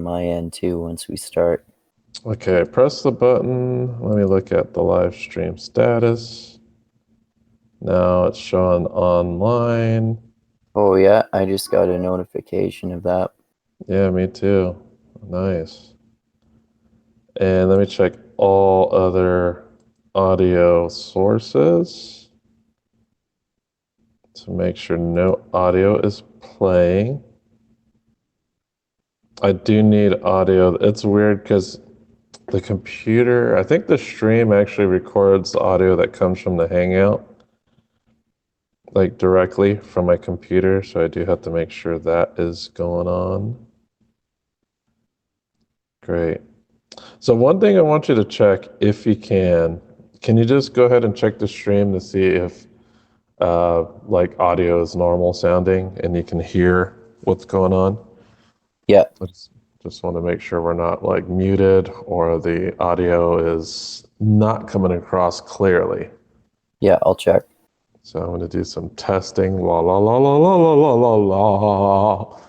my end too once we start. Okay, press the button. Let me look at the live stream status. Now it's showing online. Oh yeah, I just got a notification of that. Yeah, me too. Nice. And let me check all other audio sources to make sure no audio is playing. I do need audio. It's weird because the computer, I think the stream actually records the audio that comes from the Hangout, like directly from my computer. So I do have to make sure that is going on. Great. So one thing I want you to check, if you can you just go ahead and check the stream to see if like audio is normal sounding and you can hear what's going on? Yeah, I just want to make sure we're not like muted or the audio is not coming across clearly. yeah, I'll check. So I'm going to do some testing. La la la la la la la la la.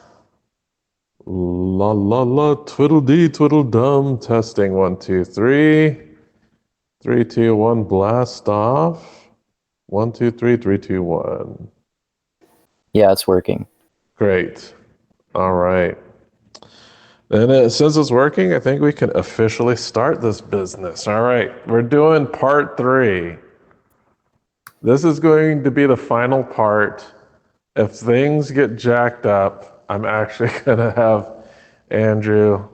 La la la, twiddle-dee, twiddle-dum. Testing 1, 2, 3. 3, 2, 1, blast off. 1, 2, 3, 3, 2, 1. Yeah, it's working. Great. All right. And since it's working, I think we can officially start this business. All right, we're doing part 3. This is going to be the final part. If things get jacked up, I'm actually going to have Andrew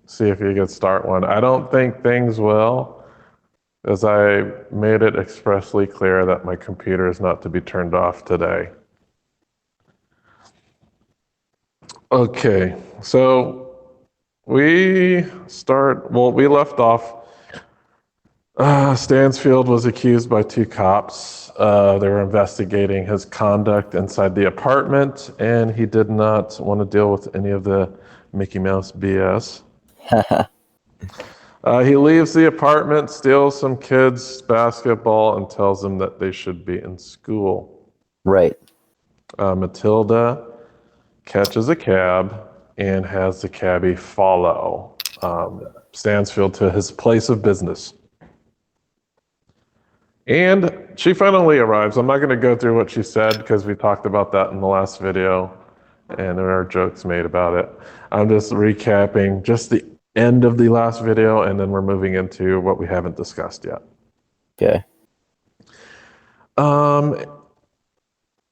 see if he can start one. I don't think things will, as I made it expressly clear that my computer is not to be turned off today. Okay, so we left off. Stansfield was accused by 2 cops. They were investigating his conduct inside the apartment, and he did not want to deal with any of the Mickey Mouse BS. He leaves the apartment, steals some kids' basketball, and tells them that they should be in school. Right. Matilda catches a cab and has the cabbie follow Stansfield to his place of business. And she finally arrives. I'm not going to go through what she said because we talked about that in the last video and there are jokes made about it. I'm just recapping just the end of the last video and then we're moving into what we haven't discussed yet. Okay.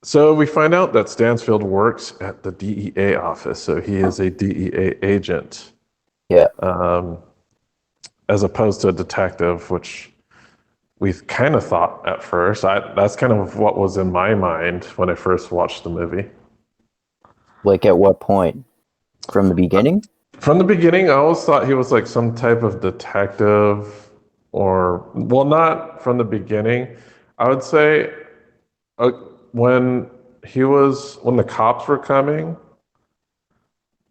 So we find out that Stansfield works at the DEA office, so he is a DEA agent. Yeah. As opposed to a detective, which we kind of thought at first. That's kind of what was in my mind when I first watched the movie. Like at what point? From the beginning? From the beginning, I always thought he was like some type of detective, or, well, not from the beginning. I would say when the cops were coming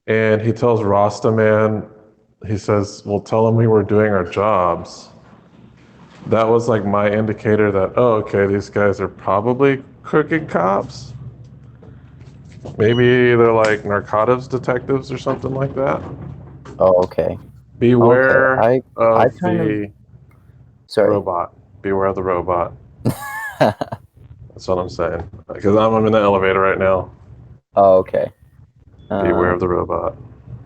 and he tells Rastaman, he says, well, tell them we were doing our jobs. That was like my indicator that, oh, okay, these guys are probably crooked cops. Maybe they're like narcotics detectives or something like that. Oh, okay. Okay. Beware I of kind of the sorry. robot. Beware of the robot. That's what I'm saying. Because I'm in the elevator right now. Oh, okay. Beware of the robot.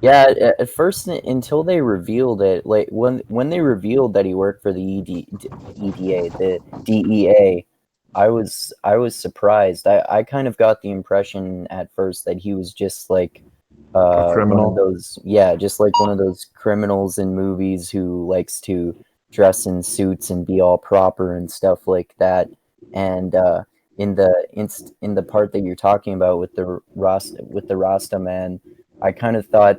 Yeah, at first, until they revealed it, like when they revealed that he worked for the EDA, the DEA, I was surprised. I kind of got the impression at first that he was just like A one of criminal. those, yeah, just like one of those criminals in movies who likes to dress in suits and be all proper and stuff like that. And in the part that you're talking about with the Rasta man, I kind of thought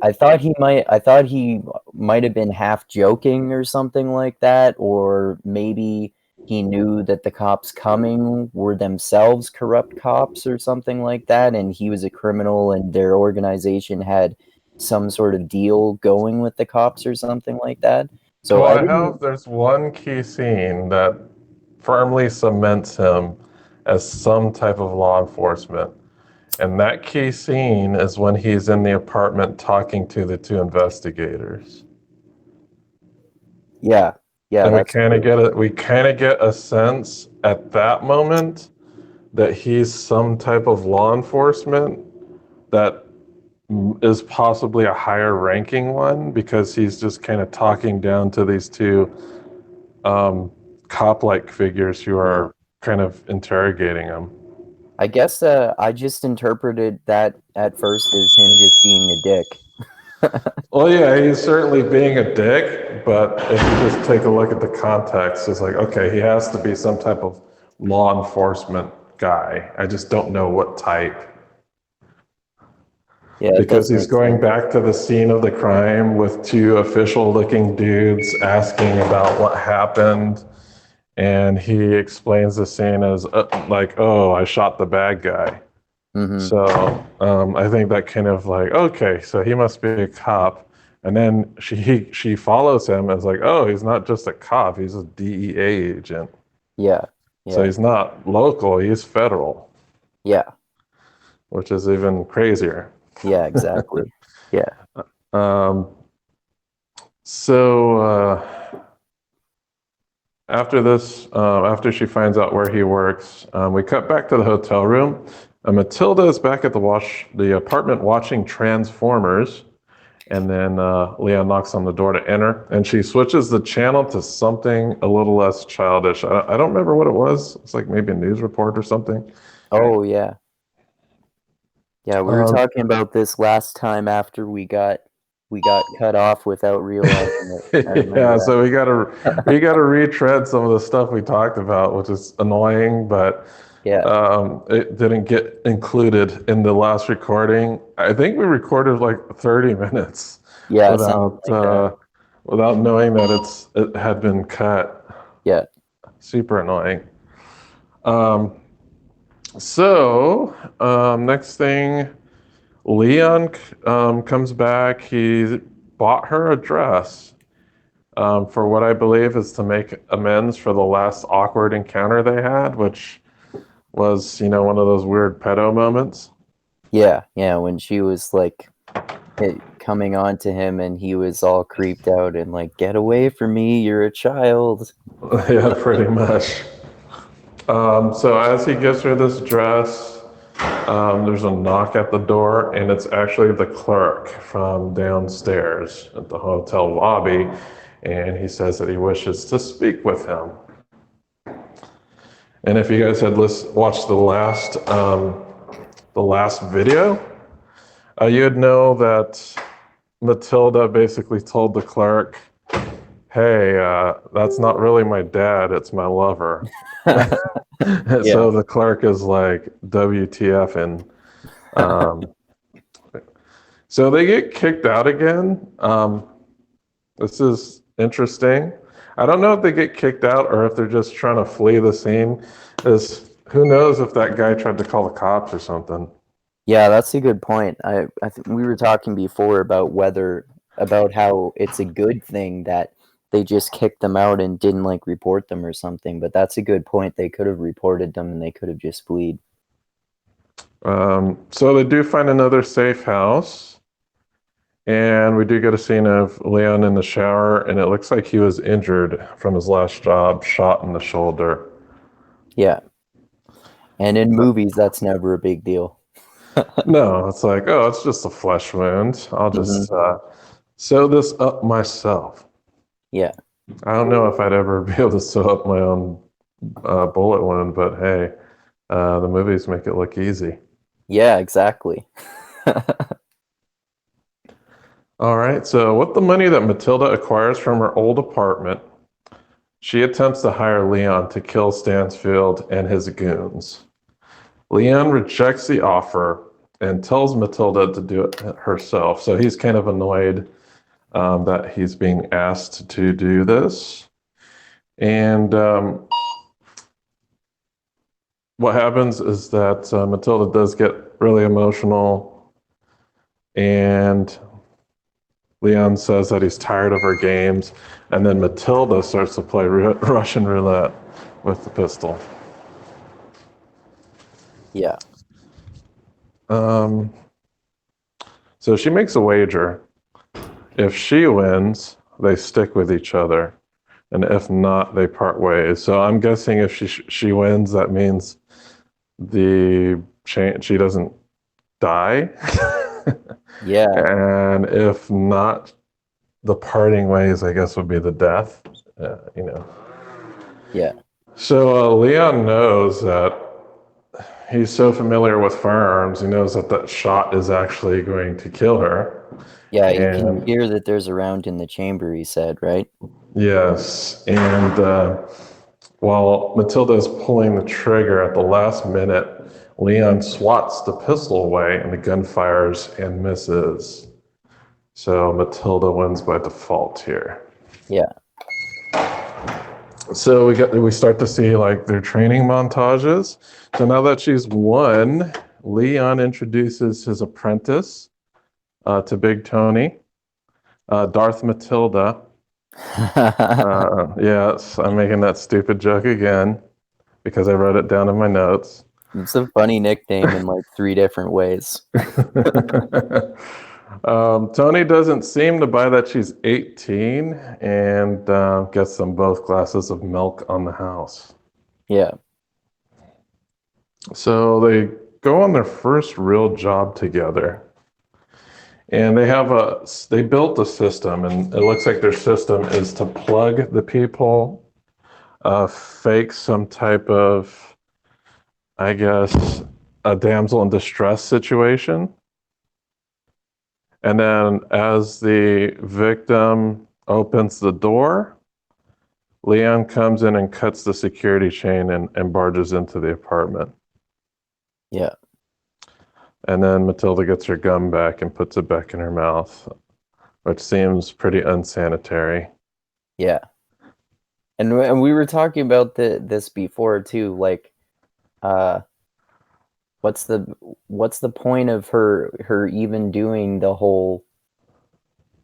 I thought he might have been half joking or something like that, or maybe he knew that the cops coming were themselves corrupt cops or something like that, and he was a criminal and their organization had some sort of deal going with the cops or something like that. So I didn't. There's one key scene that firmly cements him as some type of law enforcement. And that key scene is when he's in the apartment talking to the two investigators. Yeah, yeah, And that's true. we kind of get a sense at that moment that he's some type of law enforcement that is possibly a higher ranking one, because he's just kind of talking down to these two cop-like figures who Yeah. are kind of interrogating him. I guess I just interpreted that at first as him just being a dick. Well, yeah, he's certainly being a dick, but if you just take a look at the context, it's like, okay, he has to be some type of law enforcement guy. I just don't know what type. Yeah, it Because does he's make going sense. back to the scene of the crime with two official looking dudes asking about what happened. And he explains the scene as like, oh, I shot the bad guy. Hmm. So I think that kind of like, okay, so he must be a cop. And then she follows him as like, oh, he's not just a cop, he's a DEA agent. Yeah, So yeah, he's not local, he's federal, yeah, which is even crazier. yeah, exactly. Yeah, Um, so after this, after she finds out where he works, we cut back to the hotel room. Matilda is back at the apartment watching Transformers. And then Leon knocks on the door to enter, and she switches the channel to something a little less childish. I don't remember what it was. It's like maybe a news report or something. oh yeah, yeah. We were Um, talking about this last time after we got cut off without realizing it. I yeah, remember so we gotta retread some of the stuff we talked about, which is annoying, but Yeah, it didn't get included in the last recording. I think we recorded like 30 minutes yeah, something without like that. without knowing that it had been cut. Yeah, Super annoying. Um, so next thing, Leon comes back. He bought her a dress for what I believe is to make amends for the last awkward encounter they had, which was, one of those weird pedo moments. yeah, yeah. When she was like coming on to him, and he was all creeped out and like, "Get away from me! You're a child." Yeah, pretty much. So as he gives her this dress, there's a knock at the door, and it's actually the clerk from downstairs at the hotel lobby, and he says that he wishes to speak with him. And if you guys had watched the last video, you'd know that Matilda basically told the clerk, "Hey, that's not really my dad; it's my lover." Yeah, So the clerk is like, "WTF?" And so they get kicked out again. This is interesting. I don't know if they get kicked out or if they're just trying to flee the scene. Who knows if that guy tried to call the cops or something. yeah. That's a good point. I think we were talking before about how it's a good thing that they just kicked them out and didn't like report them or something. But that's a good point. They could have reported them and they could have just fled. So they do find another safe house, and we do get a scene of Leon in the shower, and it looks like he was injured from his last job, shot in the shoulder. Yeah, and in movies, that's never a big deal. No, it's like, oh, it's just a flesh wound. I'll Hmm. just sew this up myself. Yeah, I don't know if I'd ever be able to sew up my own bullet wound, but hey, the movies make it look easy. yeah, exactly. All right, so with the money that Matilda acquires from her old apartment, she attempts to hire Leon to kill Stansfield and his goons. Leon rejects the offer and tells Matilda to do it herself. So he's kind of annoyed that he's being asked to do this. And what happens is that Matilda does get really emotional, and Leon says that he's tired of her games, and then Matilda starts to play Russian roulette with the pistol. Yeah, Um, so she makes a wager. If she wins, they stick with each other, and if not, they part ways. So I'm guessing if she wins, that means she doesn't die, Yeah, and if not, the parting ways, I guess, would be the death. You know. yeah, So Leon knows that he's so familiar with firearms. He knows that that shot is actually going to kill her. yeah. You can And hear that there's a round in the chamber, he said, right? yes, and while Matilda is pulling the trigger at the last minute, Leon swats the pistol away and the gun fires and misses. So Matilda wins by default here. Yeah. So we start to see like their training montages. So now that she's won, Leon introduces his apprentice to Big Tony, Darth Matilda. Yes, I'm making that stupid joke again because I wrote it down in my notes. It's a funny nickname in like 3 different ways. Tony doesn't seem to buy that she's 18 and gets them both glasses of milk on the house. Yeah. So they go on their first real job together. And they built a system, and it looks like their system is to plug the people, fake some type of, I guess, a damsel in distress situation. And then as the victim opens the door, Leon comes in and cuts the security chain and barges into the apartment. Yeah. And then Matilda gets her gun back and puts it back in her mouth, which seems pretty unsanitary. Yeah. And we were talking about this before too, like uh what's the point of her even doing the whole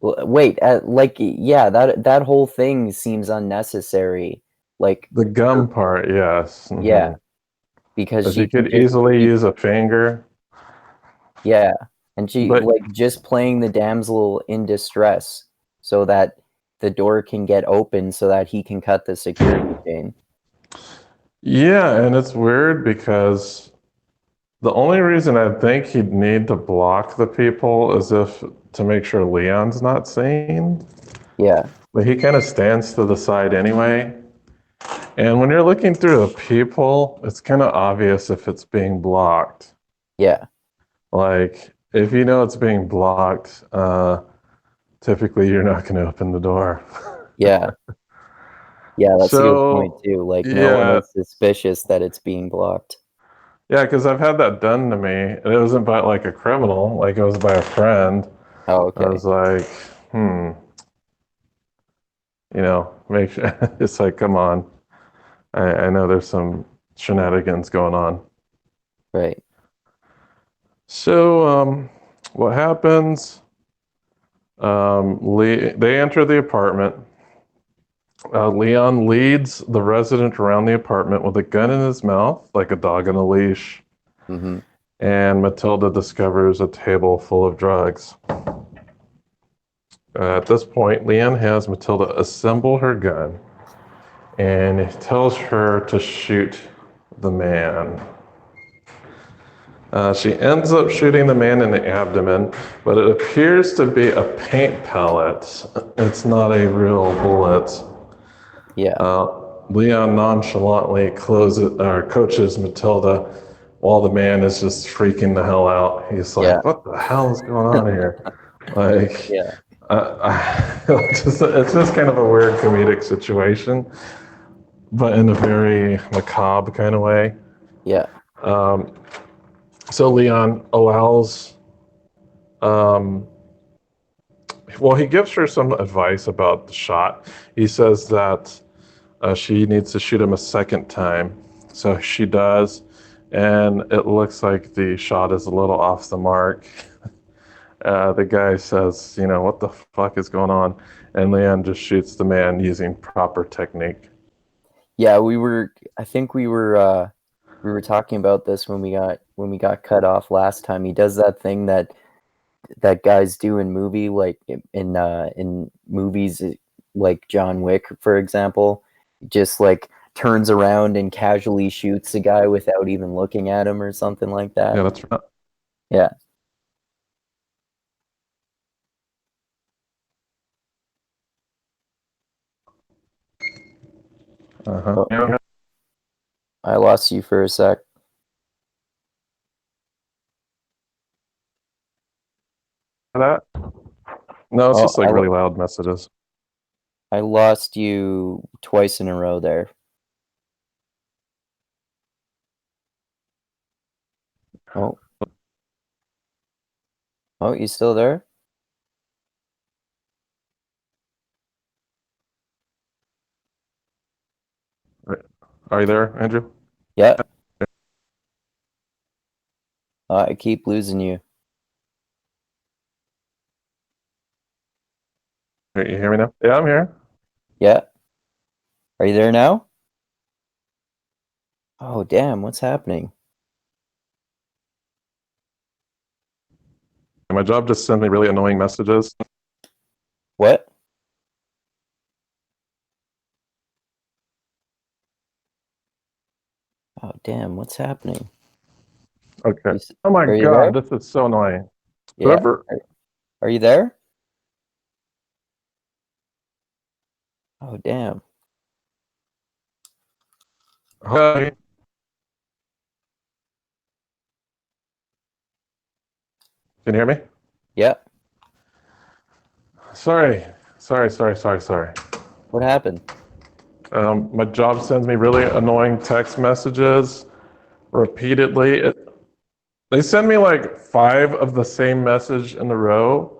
wait, like yeah, that whole thing seems unnecessary. Like The gum part, yes. yeah, because But she she can could just easily keep use a finger. yeah, and she But like just playing the damsel in distress so that the door can get open so that he can cut the security chain. yeah, and it's weird because the only reason I think he'd need to block the people is if to make sure Leon's not seen. Yeah, But he kind of stands to the side anyway. And when you're looking through the people, it's kind of obvious if it's being blocked. yeah, Like, if you know it's being blocked, typically you're not going to open the door. yeah. Yeah, that's a good point So, too. Like no one yeah, is suspicious that it's being blocked. yeah, because I've had that done to me. And it wasn't by like a criminal, like it was by a friend. Oh, I okay. was like, make sure. It's like, come on. I know there's some shenanigans going on. Right. So, what happens? They enter the apartment. Leon leads the resident around the apartment with a gun in his mouth, like a dog on a leash. Mm-hmm. And Matilda discovers a table full of drugs. At this point, Leon has Matilda assemble her gun and he tells her to shoot the man. She ends up shooting the man in the abdomen, but it appears to be a paint pellet. It's not a real bullet. Yeah. Leon nonchalantly coaches Matilda while the man is just freaking the hell out. He's Yeah. like, "What the hell is going on here?" Like, Yeah. it's just kind of a weird comedic situation, but in a very macabre kind of way. Yeah. So Leon allows, he gives her some advice about the shot. He says that she needs to shoot him a second time. So she does, and it looks like the shot is a little off the mark. The guy says, what the fuck is going on? And Leon just shoots the man using proper technique. Yeah, I think we were we were talking about this when we got cut off last time. He does that thing that guys do in movie, like in movies like John Wick, for example, just like turns around and casually shoots a guy without even looking at him or something like that. Yeah, that's right. Yeah. Uh-huh. Oh, Yeah, I lost you for a sec. that. No, it's Oh, just like really loud messages. I lost you twice in a row there. Oh, oh, you still there? Right. Are you there, Andrew? Yeah. I keep losing you. You hear me now? Yeah, I'm here. Yeah. Are you there now? Oh, damn, what's happening? My job just sends me really annoying messages. What? Oh, damn, what's happening? Okay. You s- Oh my Are you God, there? this is so annoying. Yeah. Whoever. Are you there? Oh, damn. Hi. Can you hear me? Yeah. Sorry. Sorry. What happened? My job sends me really annoying text messages repeatedly. They send me like 5 of the same message in a row.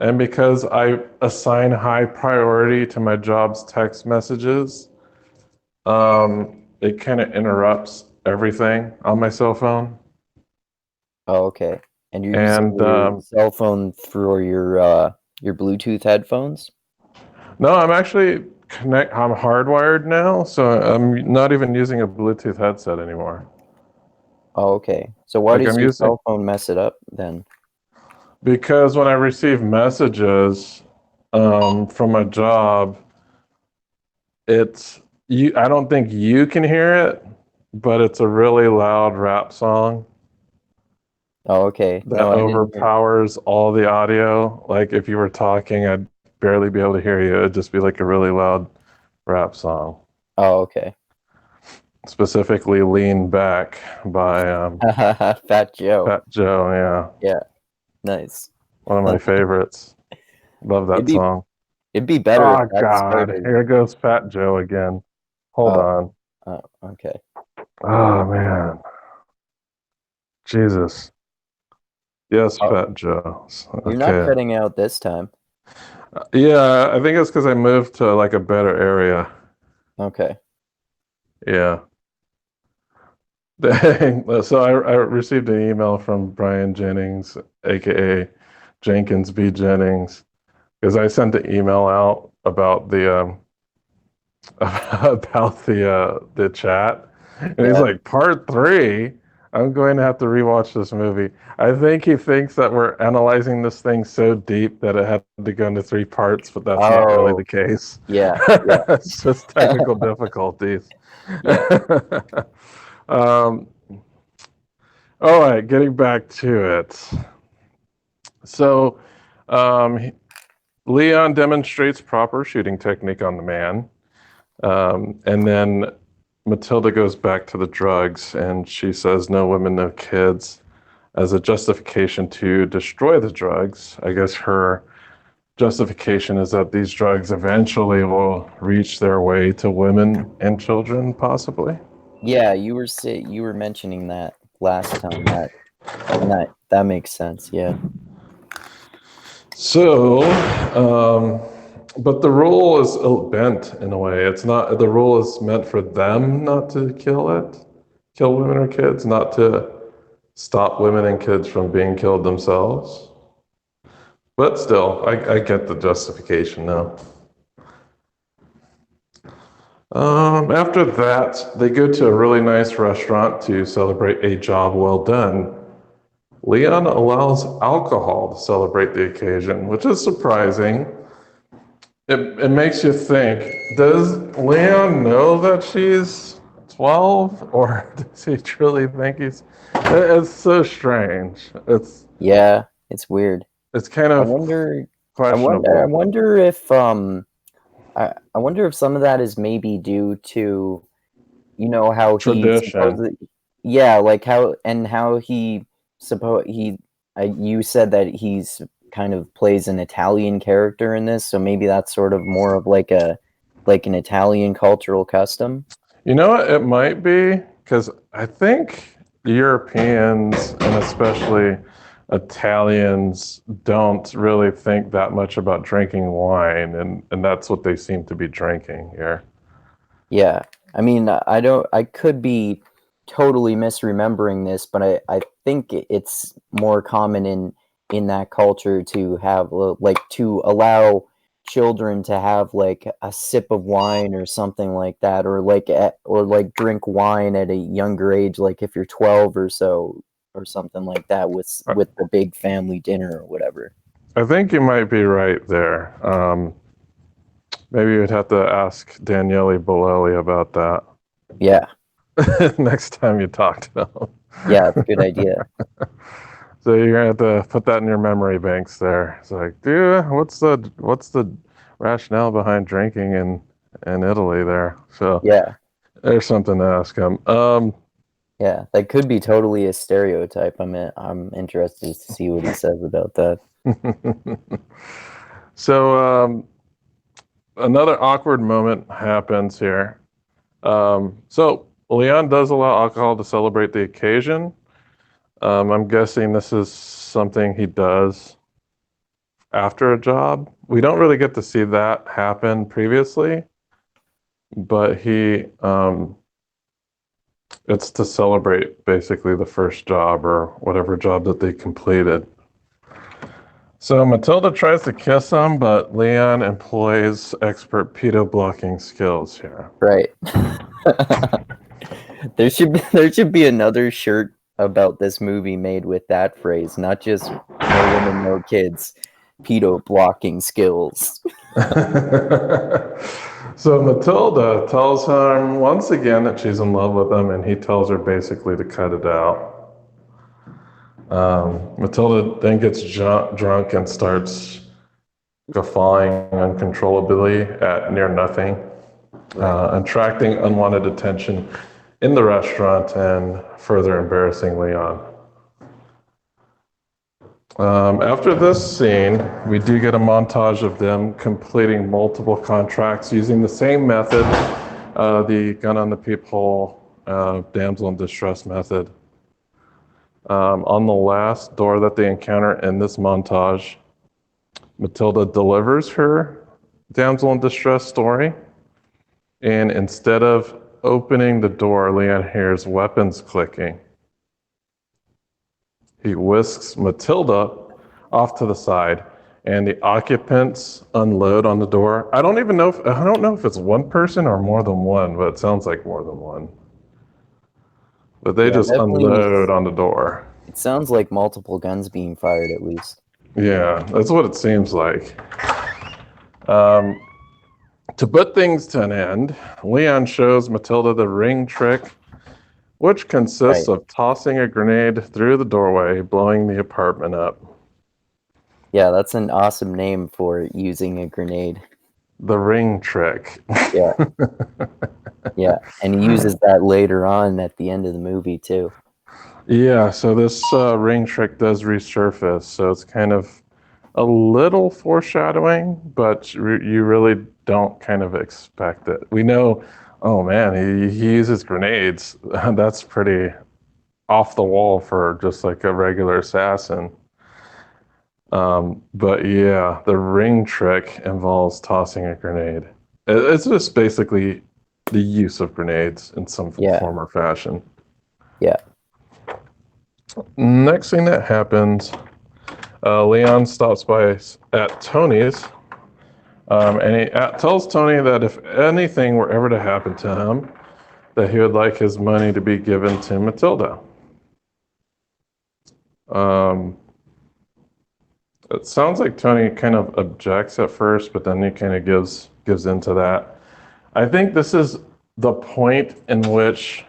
And because I assign high priority to my job's text messages, it kind of interrupts everything on my cell phone. Oh, okay. And you're using And your cell phone for your Bluetooth headphones? no, I'm hardwired now, so I'm not even using a Bluetooth headset anymore. Oh, okay. So why Like does I'm your using cell phone mess it up then? because when I receive messages from my job, it's you. I don't think you can hear it, but it's a really loud rap song Oh, okay. that No, I didn't hear. overpowers all the audio. Like if you were talking, I'd barely be able to hear you. It'd just be like a really loud rap song. Oh, okay. Specifically, "Lean Back" by Fat Joe. Fat Joe. Yeah, Yeah, nice. one of my favorites. Love It'd that be song. it'd be better if Oh that God, started. here goes Fat Joe again. Hold Oh, on. oh, okay. Oh man, Jesus. Yes, Oh, Fat Joe. you're not Okay. cutting out this time. Yeah, I think it's because I moved to like a better area. Okay. Yeah. Dang. So I received an email from Brian Jennings, aka Jenkins B. Jennings, because I sent the email out about the about the chat, and he's Yeah. like, "Part three. I'm going to have to rewatch this movie." I think he thinks that we're analyzing this thing so deep that it had to go into 3 parts, but that's not really Oh, the case. yeah, yeah, It's just technical difficulties. yeah. um, all right, getting back to it. So, um, Leon demonstrates proper shooting technique on the man. And then Matilda goes back to the drugs and she says, "No women, no kids," as a justification to destroy the drugs. I guess her justification is that these drugs eventually will reach their way to women and children, possibly. Yeah, you were mentioning that last time and that makes sense. Yeah. So, but the rule is bent in a way. It's not, the rule is meant for them not to kill women or kids, not to stop women and kids from being killed themselves. But still, I get the justification now. After that, they go to a really nice restaurant to celebrate a job well done. Leon allows alcohol to celebrate the occasion, which is surprising. It makes you think, does Leon know that she's 12, or does he truly think it's so strange. Yeah, it's weird. It's kind I of wonder. I questionable. wonder if I wonder if some of that is maybe due to, how he Tradition. supposedly, yeah, like how he you said that he's kind of plays an Italian character in this, so maybe that's sort of more of like an Italian cultural custom. You know what? It might be because I think Europeans and especially Italians don't really think that much about drinking wine, and that's what they seem to be drinking here. Yeah. I mean, I could be totally misremembering this, but I think it's more common in that culture to have like to allow children to have like a sip of wine or something like that, or like drink wine at a younger age, like if you're 12 or so or something like that I with the big family dinner or whatever. I think you might be right there. Maybe you'd have to ask Daniele Bolelli about Yeah. that next time you talk to Yeah, it's a him. good idea. So you're gonna have to put that in your memory banks there. It's like, dude, what's the rationale behind drinking in Italy there? So Yeah. there's something to ask him. Yeah, that could be totally a stereotype. I'm interested to see what he says about that. So another awkward moment happens here. So Leon does allow alcohol to celebrate the occasion. I'm guessing this is something he does after a job. We don't really get to see that happen previously, but it's to celebrate basically the first job or whatever job that they completed. So Matilda tries to kiss him, but Leon employs expert pedo blocking skills here. Right. There should be another shirt about this movie made with that phrase, not just no women, no kids, pedo blocking skills. So Matilda tells him once again that she's in love with him, and he tells her basically to cut it out. Matilda then gets drunk and starts guffawing uncontrollably at near nothing, attracting unwanted attention in the restaurant and further embarrassing Leon. After this scene, we do get a montage of them completing multiple contracts using the same method, the gun on the peephole, damsel in distress method. On the last door that they encounter in this montage, Matilda delivers her damsel in distress story, and instead of opening the door, Leon hears weapons clicking. He whisks Matilda off to the side, and the occupants unload on the door. I don't know if it's one person or more than one, but it sounds like more than one. But they Yeah, just definitely. unload on the door. It sounds like multiple guns being fired at least. Yeah, that's what it seems like. Um, to put things to an end, Leon shows Matilda the ring trick, which consists Right. of tossing a grenade through the doorway, blowing the apartment up. Yeah, that's an awesome name for using a grenade. The ring trick. Yeah. Yeah, and he uses that later on at the end of the movie too. Yeah, so this ring trick does resurface, so it's kind of a little foreshadowing, but you really don't kind of expect it. We know, oh man, he uses grenades. That's pretty off the wall for just like a regular assassin. But yeah, the ring trick involves tossing a grenade. It's just basically the use of grenades in some form or fashion. Yeah. Next thing that happens, Leon stops by at Tony's And he tells Tony that if anything were ever to happen to him, that he would like his money to be given to Matilda. It sounds like Tony kind of objects at first, but then he kind of gives into that. I think this is the point in which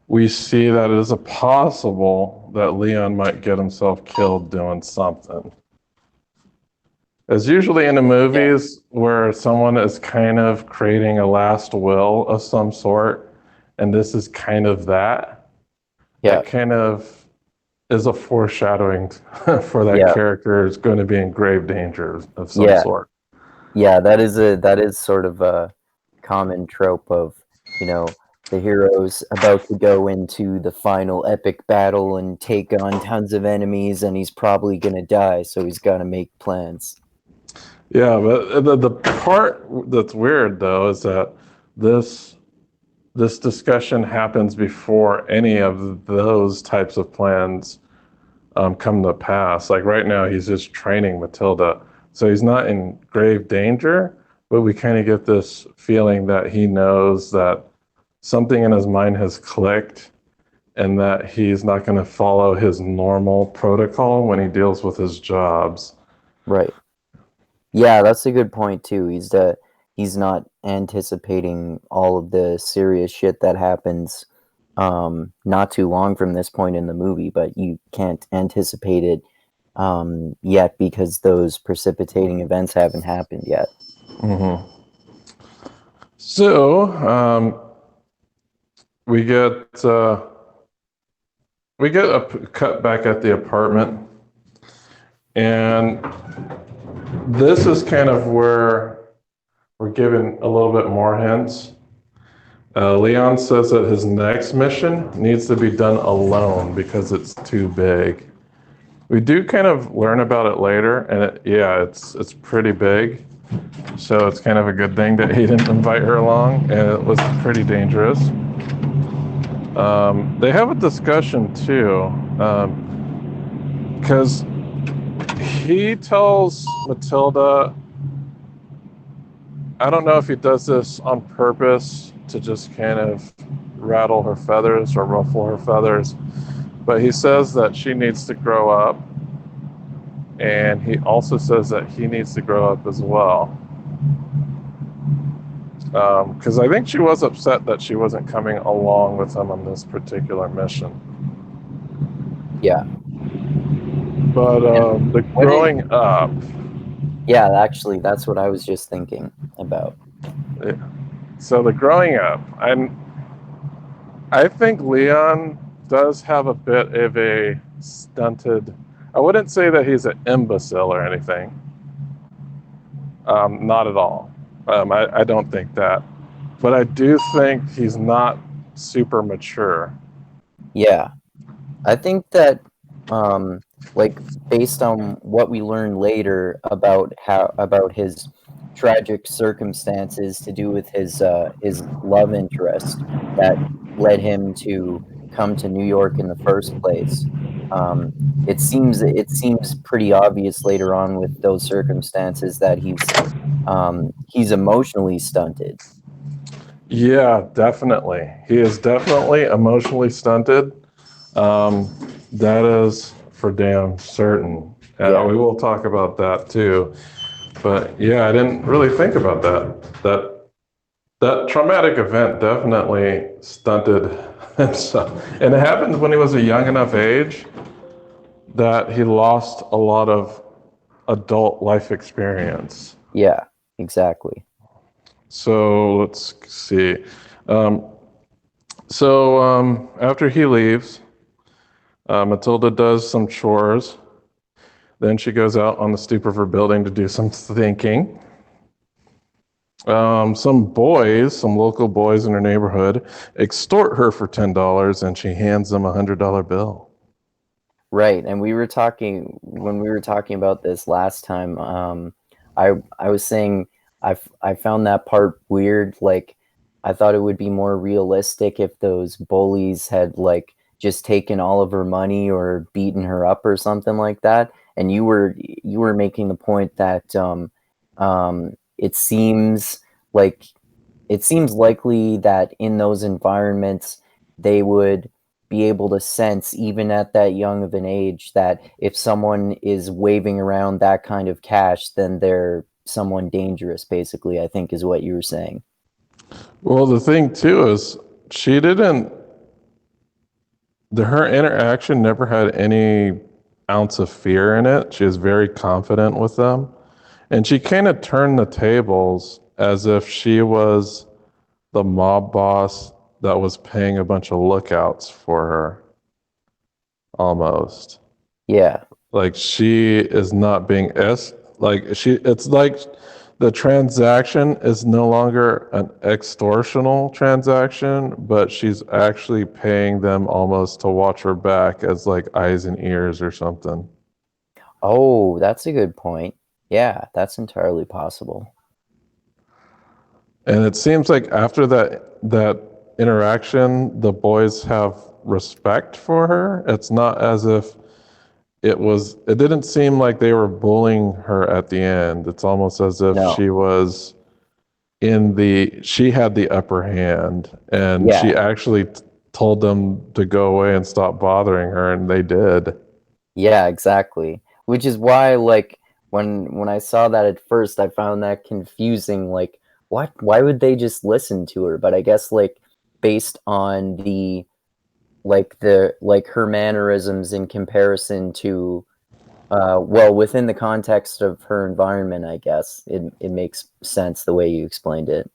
we see that it is possible that Leon might get himself killed doing something. As usually in the movies where someone is kind of creating a last will of some sort, and this is kind of that. Yeah. That kind of is a foreshadowing for that Yeah. character is going to be in grave danger of some Yeah. sort. Yeah, that is sort of a common trope of, you know, the hero's about to go into the final epic battle and take on tons of enemies, and he's probably gonna die, so he's got to make plans. Yeah, but the part that's weird though is that this discussion happens before any of those types of plans come to pass. Like right now, he's just training Matilda, so he's not in grave danger. But we kind of get this feeling that he knows that something in his mind has clicked, and that he's not going to follow his normal protocol when he deals with his jobs. Right. Yeah, that's a good point too. He's not anticipating all of the serious shit that happens not too long from this point in the movie, but you can't anticipate it yet because those precipitating events haven't happened yet. Mm-hmm. So we get a cut back at the apartment, and this is kind of where we're given a little bit more hints. Leon says that his next mission needs to be done alone because it's too big. We do kind of learn about it later, and it's pretty big. So it's kind of a good thing that he didn't invite her along, and it was pretty dangerous. They have a discussion too, because he tells Matilda, I don't know if he does this on purpose to just kind of rattle her feathers or ruffle her feathers, but he says that she needs to grow up, and he also says that he needs to grow up as well. Because I think she was upset that she wasn't coming along with him on this particular mission. Yeah. But the growing up. Yeah, actually, that's what I was just thinking about. Yeah. So the growing up, I think Leon does have a bit of a stunted. I wouldn't say that he's an imbecile or anything. Not at all. I don't think that. But I do think he's not super mature. Yeah. I think that, like, based on what we learn later about his tragic circumstances to do with his love interest that led him to come to New York in the first place. It seems pretty obvious later on with those circumstances that he's emotionally stunted. Yeah, definitely. He is definitely emotionally stunted. That is for damn certain. Yeah. We will talk about that too. But yeah, I didn't really think about that. That traumatic event definitely stunted himself. And it happened when he was a young enough age that he lost a lot of adult life experience. Yeah, exactly. So let's see. After he leaves, Matilda does some chores. Then she goes out on the stoop of her building to do some thinking. Some local boys in her neighborhood, extort her for $10, and she hands them a $100 bill. Right, and when we were talking about this last time, I was saying I found that part weird. Like, I thought it would be more realistic if those bullies had like just taken all of her money or beaten her up or something like that. And you were making the point that it seems like it seems likely that in those environments they would be able to sense, even at that young of an age, that if someone is waving around that kind of cash, then they're someone dangerous, basically, I think is what you were saying. Well, the thing too is she didn't. Her interaction never had any ounce of fear in it. She was very confident with them, and she kind of turned the tables as if she was the mob boss that was paying a bunch of lookouts for her, almost. Yeah. Like she is not being like she it's like the transaction is no longer an extortional transaction, but she's actually paying them almost to watch her back as like eyes and ears or something. Oh, that's a good point. Yeah, that's entirely possible. And it seems like after that interaction, the boys have respect for her. It's not as if it didn't seem like they were bullying her at the end. It's almost as if No. she was she had the upper hand, and Yeah. she actually told them to go away and stop bothering her, and they did. Yeah, exactly. Which is why, like, when I saw that at first, I found that confusing. Like, what? Why would they just listen to her? But I guess, like, based on the her mannerisms in comparison to, well, within the context of her environment, I guess it makes sense the way you explained it.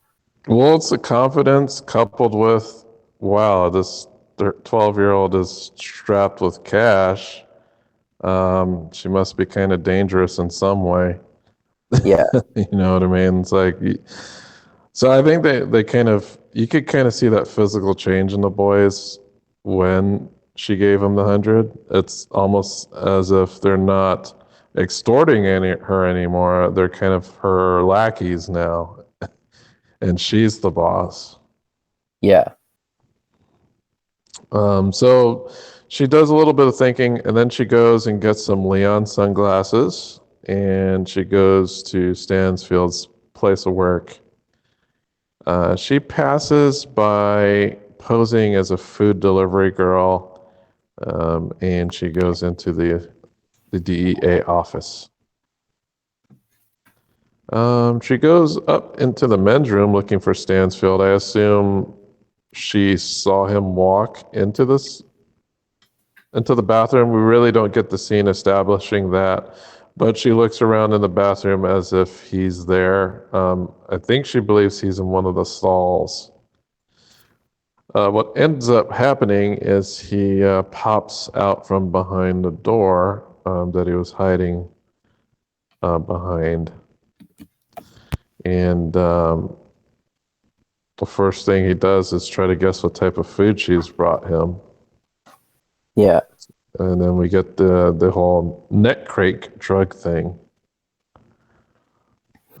Well, it's the confidence coupled with, wow, this 12-year-old is strapped with cash. She must be kind of dangerous in some way. Yeah. You know what I mean? It's like, so I think they kind of, you could kind of see that physical change in the boys when she gave them the 100. It's almost as if they're not extorting her anymore. They're kind of her lackeys now, and she's the boss. Yeah. So she does a little bit of thinking, and then she goes and gets some Leon sunglasses, and she goes to Stansfield's place of work. She passes by posing as a food delivery girl, and she goes into the DEA office. She goes up into the men's room looking for Stansfield. I assume she saw him walk into the bathroom. We really don't get the scene establishing that, but she looks around in the bathroom as if he's there. I think she believes he's in one of the stalls. What ends up happening is he pops out from behind the door that he was hiding behind. And the first thing he does is try to guess what type of food she's brought him. Yeah. And then we get the whole neck crake drug thing.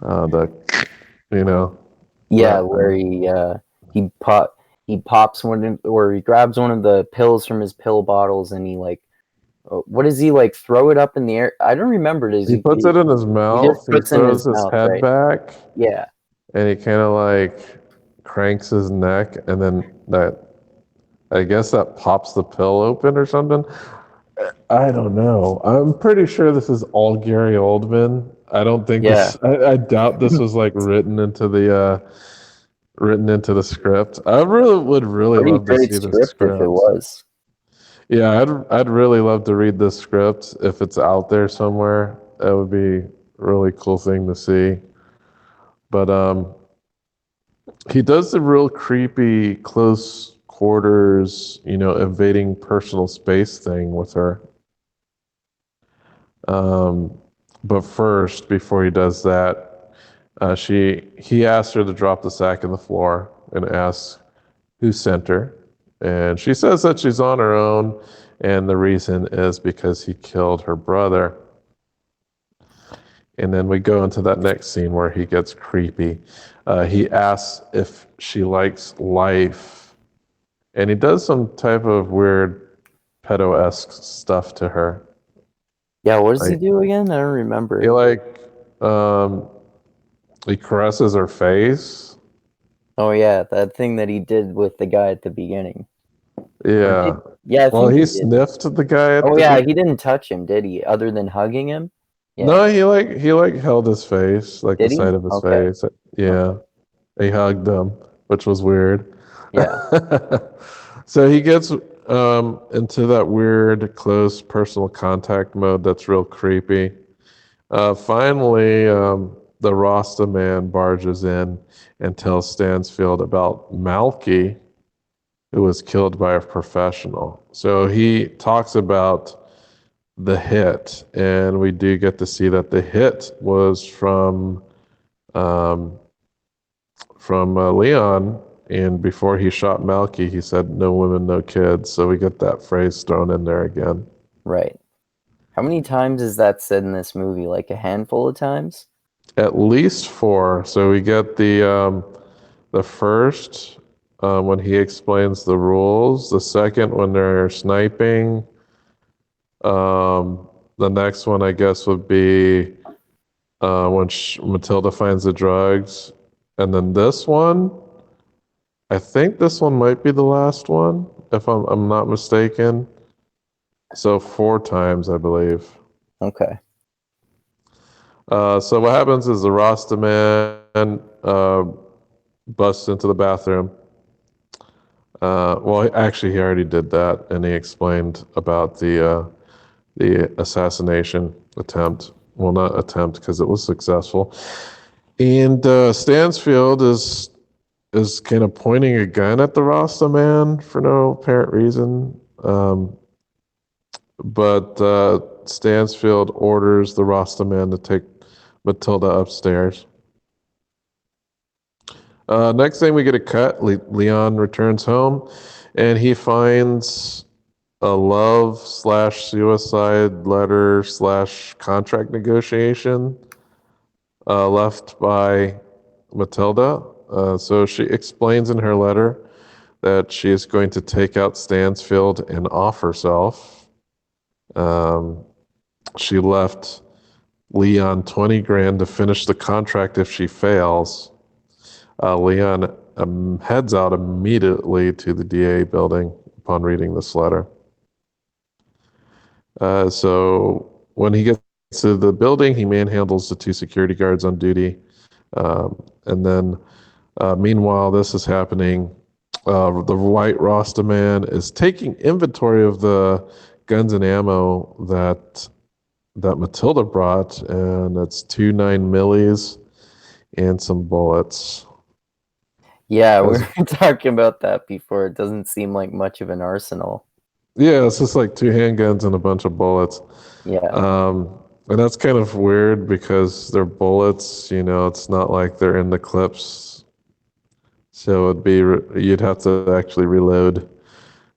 The, you know. Yeah, that where he pop he pops or he grabs one of the pills from his pill bottles and he like what does he like throw it up in the air? I don't remember. Does He puts it in his he just mouth. He puts it in throws his his mouth, head right? back, Yeah. and he kind of like cranks his neck, and then I guess that pops the pill open or something. I don't know. I'm pretty sure this is all Gary Oldman. I don't think Yeah. this. I doubt this was like written into the script. I would really Pretty love to great see the script if it script. was. Yeah, I'd really love to read this script if it's out there somewhere. That would be a really cool thing to see. But he does the real creepy close quarters, invading personal space thing with her. But first, before he does that, he asks her to drop the sack in the floor and asks who sent her. And she says that she's on her own, and the reason is because he killed her brother. And then we go into that next scene where he gets creepy. He asks if she likes life, and he does some type of weird pedo-esque stuff to her. Yeah, what does he Like, do again? I don't he remember. like um, He caresses her face. Oh yeah, that thing that he did with the guy at the beginning. Or Yeah. did yeah, I Well, think he he did. sniffed the guy at Oh the yeah, he beginning. didn't touch him, did he? Other than hugging him? Yeah. No, he held his face, like the Did he? side of his Okay. face. Yeah, Okay. he hugged him, which was weird. Yeah. So he gets into that weird close personal contact mode that's real creepy. Finally, the Rasta man barges in and tells Stansfield about Malky, who was killed by a professional. So he talks about the hit, and we do get to see that the hit was um, from Leon. And before he shot Malky, he said, "No women, no kids." So we get that phrase thrown in there again. Right. How many times is that said in this movie? Like a handful of times? At least four. So we get the first when he explains the rules. The second when they're sniping. The next one, I guess, would be when Matilda finds the drugs, and then this one. I think this one might be the last one, if I'm not mistaken. So four times, I believe. Okay. So what happens is the Rasta man busts into the bathroom. Well, actually, he already did that, and he explained about the assassination attempt. Well, not attempt because it was successful. And Stansfield is kind of pointing a gun at the Rasta man for no apparent reason. But Stansfield orders the Rasta man to take Matilda upstairs. Next thing we get a cut. Leon returns home, and he finds a love slash suicide letter slash contract negotiation left by Matilda. So she explains in her letter that she is going to take out Stansfield and off herself. She left Leon 20 grand to finish the contract if she fails. Leon heads out immediately to the DA building upon reading this letter. So when he gets to the building, he manhandles the two security guards on duty. And then, meanwhile, this is happening. The white Rasta man is taking inventory of the guns and ammo that Matilda brought, and it's 2.9 millis and some bullets. Yeah, we As, were talking about that before. It doesn't seem like much of an arsenal. yeah, it's just like two handguns and a bunch of bullets. Yeah. And that's kind of weird because they're bullets, it's not like they're in the clips. So you'd have to actually reload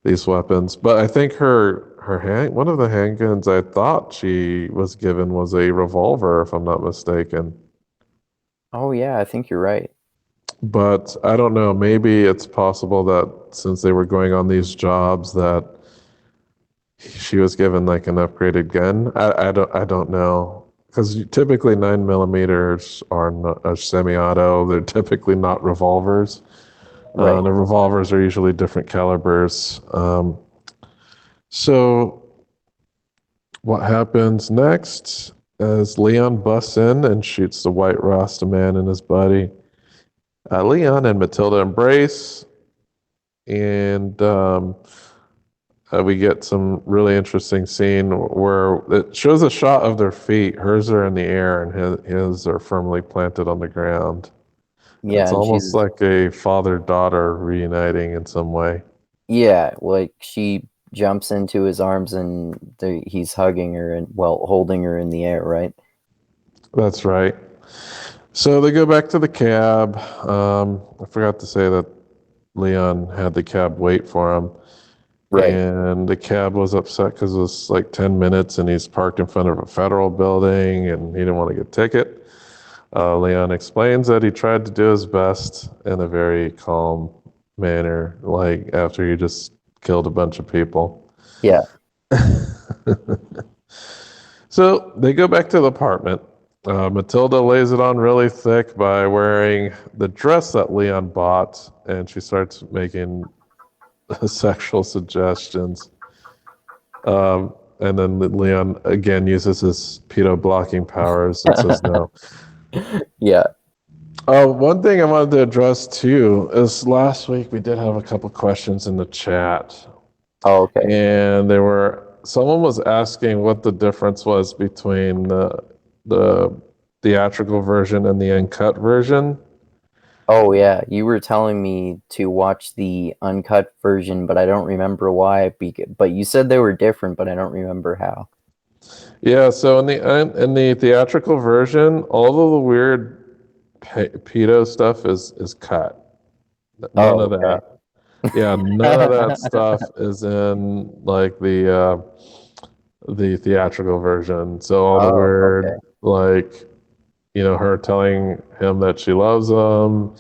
these weapons. But I think one of the handguns I thought she was given was a revolver, if I'm not mistaken. Oh yeah, I think you're right. But I don't know. Maybe it's possible that since they were going on these jobs, that she was given like an upgraded gun. I don't know because typically 9 millimeters are not a semi-auto. They're typically not revolvers. Right. The revolvers are usually different calibers. So what happens next is Leon busts in and shoots the white Rasta man in his body. Leon and Matilda embrace, and we get some really interesting scene where it shows a shot of their feet. Hers are in the air, and his are firmly planted on the ground. Yeah, It's and almost she's like a father-daughter reuniting in some way. yeah, like she jumps into his arms and he's hugging her and well, holding her in the air, right? That's right. So they go back to the cab. I forgot to say that Leon had the cab wait for him. Right. And the cab was upset because it was like 10 minutes and he's parked in front of a federal building and he didn't want to get a ticket. Leon explains that he tried to do his best in a very calm manner, like after he just killed a bunch of people. Yeah. So they go back to the apartment Matilda lays it on really thick by wearing the dress that Leon bought, and she starts making sexual suggestions. And then Leon again uses his pedo blocking powers and says no. Yeah. One thing I wanted to address too is last week we did have a couple questions in the chat, Oh, okay. and someone was asking what the difference was between the theatrical version and the uncut version. Oh, yeah. You were telling me to watch the uncut version, but I don't remember why. But you said they were different, but I don't remember how. Yeah, so in the theatrical version, all of the weird pedo stuff is cut. None Oh, of okay. that. Yeah, none of that stuff is in like the theatrical version. So all the Oh, okay. weird, like, her telling him that she loves him,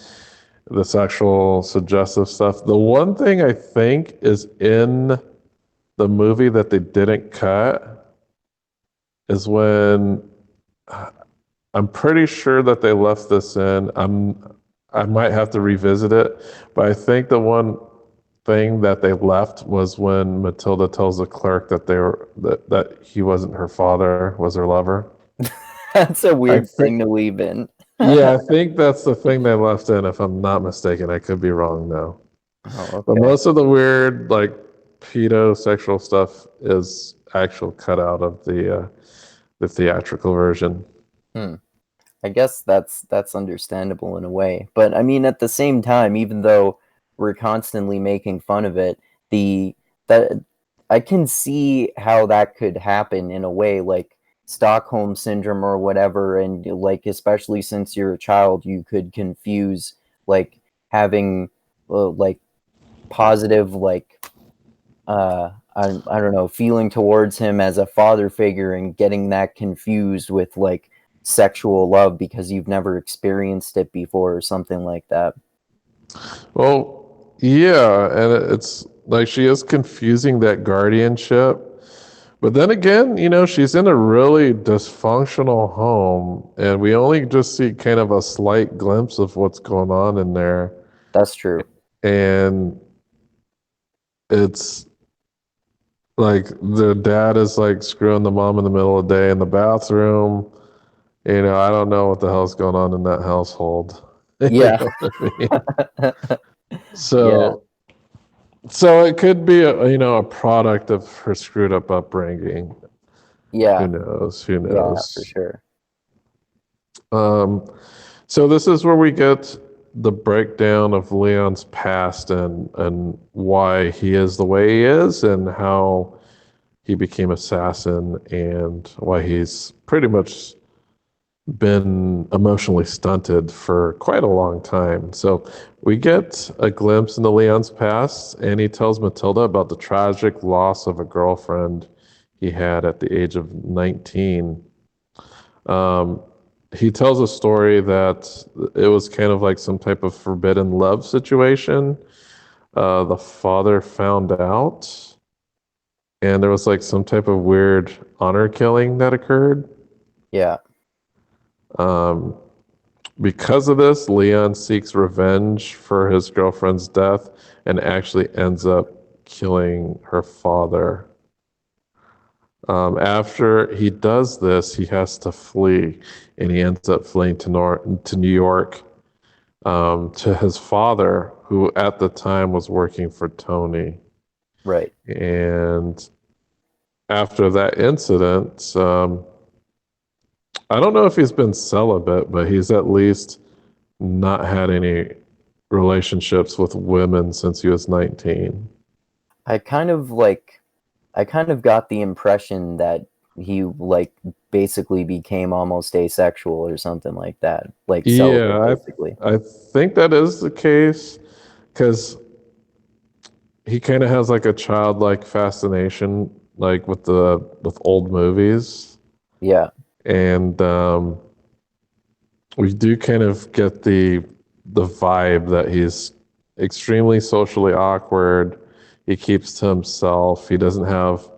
the sexual suggestive stuff. The one thing I think is in the movie that they didn't cut is when I'm pretty sure that they left this in. I might have to revisit it, but I think the one thing that they left was when Matilda tells the clerk that he wasn't her father, was her lover. That's a I weird think thing to leave in. Yeah, I think that's the thing they left in, if I'm not mistaken. I could be wrong though. Oh, But okay. most of the weird, like, pedo-sexual stuff is actual cut out of the theatrical version. Hmm. I guess that's understandable in a way. But I mean, at the same time, even though we're constantly making fun of it, the that I can see how that could happen in a way, like Stockholm syndrome or whatever, and like especially since you're a child, you could confuse like having like positive I don't know, feeling towards him as a father figure and getting that confused with like sexual love because you've never experienced it before or something like that. Well, yeah, and it's like she is confusing that guardianship. But then again, she's in a really dysfunctional home, and we only just see kind of a slight glimpse of what's going on in there. That's true. And it's like the dad is like screwing the mom in the middle of the day in the bathroom. I don't know what the hell's going on in that household. You Yeah. know what I mean? Yeah. So, so it could be a product of her screwed up upbringing. Who Yeah. knows? Who Yeah, for knows? sure. Um, so this is where we get the breakdown of Leon's past and why he is the way he is and how he became assassin and why he's pretty much been emotionally stunted for quite a long time. So we get a glimpse into Leon's past, and he tells Matilda about the tragic loss of a girlfriend he had at the age of 19. Um, he tells a story that it was kind of like some type of forbidden love situation. The father found out, and there was like some type of weird honor killing that occurred. Yeah. Um, because of this, Leon seeks revenge for his girlfriend's death and actually ends up killing her father. After he does this, he has to flee, and he ends up fleeing to New York, to his father, who at the time was working for Tony. Right. And after that incident, I don't know if he's been celibate, but he's at least not had any relationships with women since he was 19. I kind of got the impression that he like basically became almost asexual or something like that. Like celibate Yeah, basically. I think that is the case because he kind of has like a childlike fascination, like with old movies, Yeah. and we do kind of get the vibe that he's extremely socially awkward. He keeps to himself. He doesn't have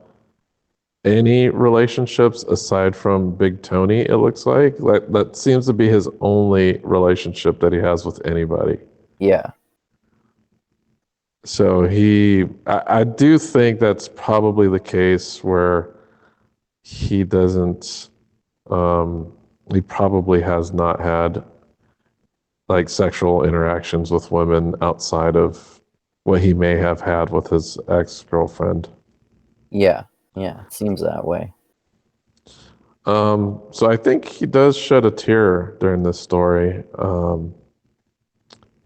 any relationships aside from Big Tony, it looks like. That seems to be his only relationship that he has with anybody. Yeah. So I do think that's probably the case where he doesn't, he probably has not had like sexual interactions with women outside of what he may have had with his ex-girlfriend. Yeah. Yeah. It seems that way. So I think he does shed a tear during this story.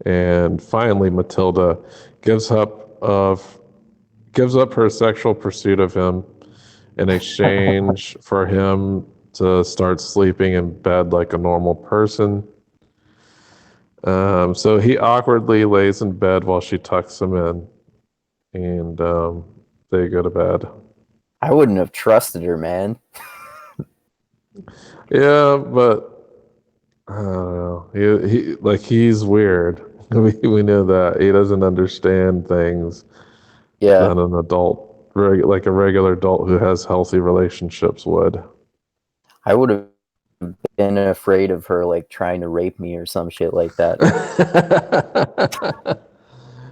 And finally, Matilda gives up of gives up her sexual pursuit of him in exchange for him to start sleeping in bed like a normal person. So he awkwardly lays in bed while she tucks him in, and they go to bed. I wouldn't have trusted her, man. Yeah, but I don't know. He's weird. We know that he doesn't understand things Yeah. that an adult, like a regular adult who has healthy relationships would. I would have been afraid of her like trying to rape me or some shit like that.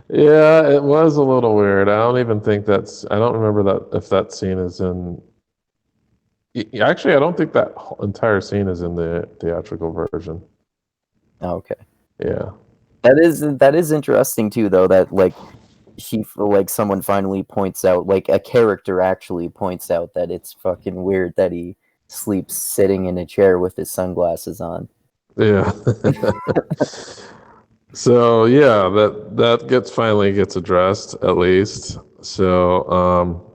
Yeah, it was a little weird. I don't even think that's. I don't remember that if that scene is in. Actually, I don't think that entire scene is in the theatrical version. Okay. Yeah. That is interesting too, though, that like like someone finally points out, like a character actually points out that it's fucking weird that he sleeps sitting in a chair with his sunglasses on. Yeah. So yeah, that finally gets addressed at least. So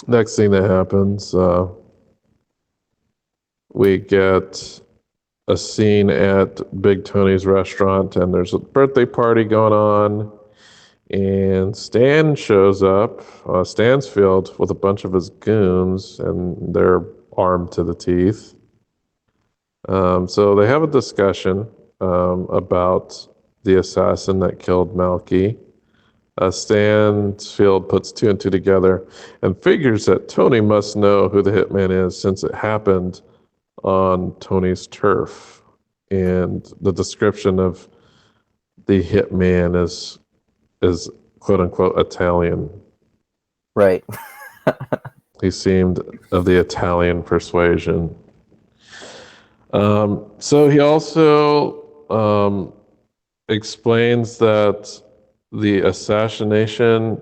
next thing that happens, we get a scene at Big Tony's restaurant, and there's a birthday party going on. And Stan shows up, Stansfield, with a bunch of his goons, and they're armed to the teeth. So they have a discussion about the assassin that killed Malky. Stansfield puts two and two together and figures that Tony must know who the hitman is since it happened on Tony's turf. And the description of the hitman is quote unquote Italian. Right. He seemed of the Italian persuasion. So he also explains that the assassination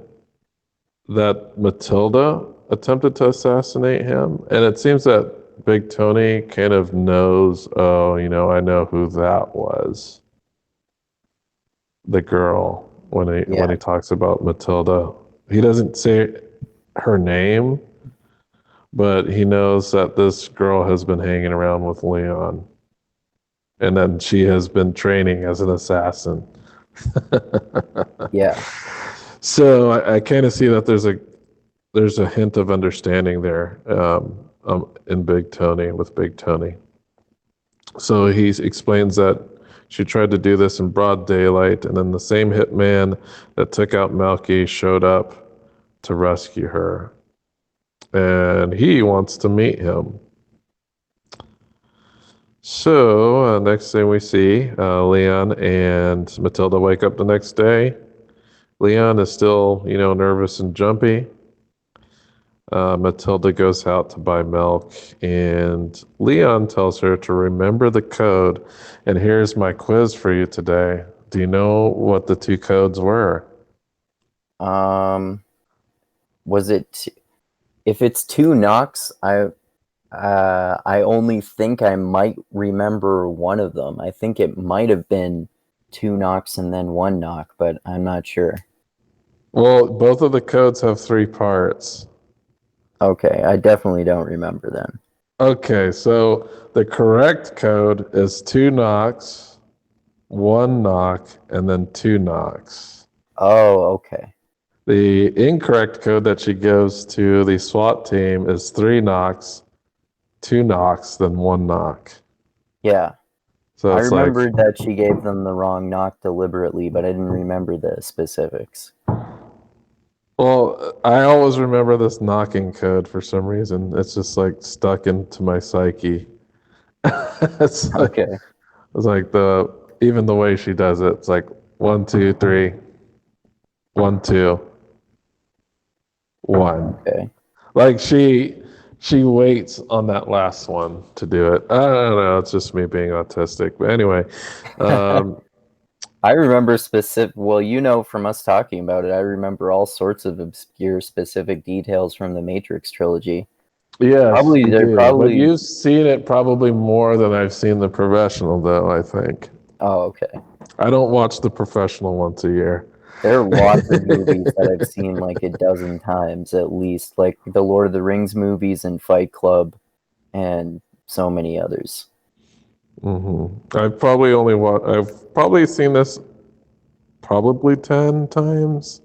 that Matilda attempted to assassinate him, and it seems that Big Tony kind of knows, oh, I know who that was. The girl, when he talks about Matilda. He doesn't say her name, but he knows that this girl has been hanging around with Leon, and then she has been training as an assassin. Yeah. So I kind of see that there's a hint of understanding there in Big Tony with Big Tony. So he explains that she tried to do this in broad daylight, and then the same hitman that took out Malky showed up to rescue her, and he wants to meet him. So next thing we see, Leon and Matilda wake up the next day. Leon is still, nervous and jumpy. Matilda goes out to buy milk, and Leon tells her to remember the code. And here's my quiz for you today. Do you know what the two codes were? Was it? If it's two knocks, I only think I might remember one of them. I think it might have been two knocks and then one knock, but I'm not sure. Well, both of the codes have three parts. Okay, I definitely don't remember them. Okay, so the correct code is two knocks, one knock, and then two knocks. Oh, okay. The incorrect code that she gives to the SWAT team is three knocks, two knocks, then one knock. Yeah. So I it's remembered that she gave them the wrong knock deliberately, but I didn't remember the specifics. Well, I always remember this knocking code for some reason. It's just like stuck into my psyche. it's like Okay. it's like the even the way she does it. It's like 1, 2, 3, 1, 2, 1. Okay. Like she waits on that last one to do it. I don't know. It's just me being autistic. But anyway, um, I remember specific. Well, you know, from us talking about it, I remember all sorts of obscure, specific details from the Matrix trilogy. yes, Probably, you they're do. But probably. you've seen it probably more than I've seen The Professional, though, I think. Oh, okay. I don't watch The Professional once a year. There are lots of movies that I've seen like a dozen times at least, like the Lord of the Rings movies and Fight Club, and so many others. I've probably seen this probably 10 times,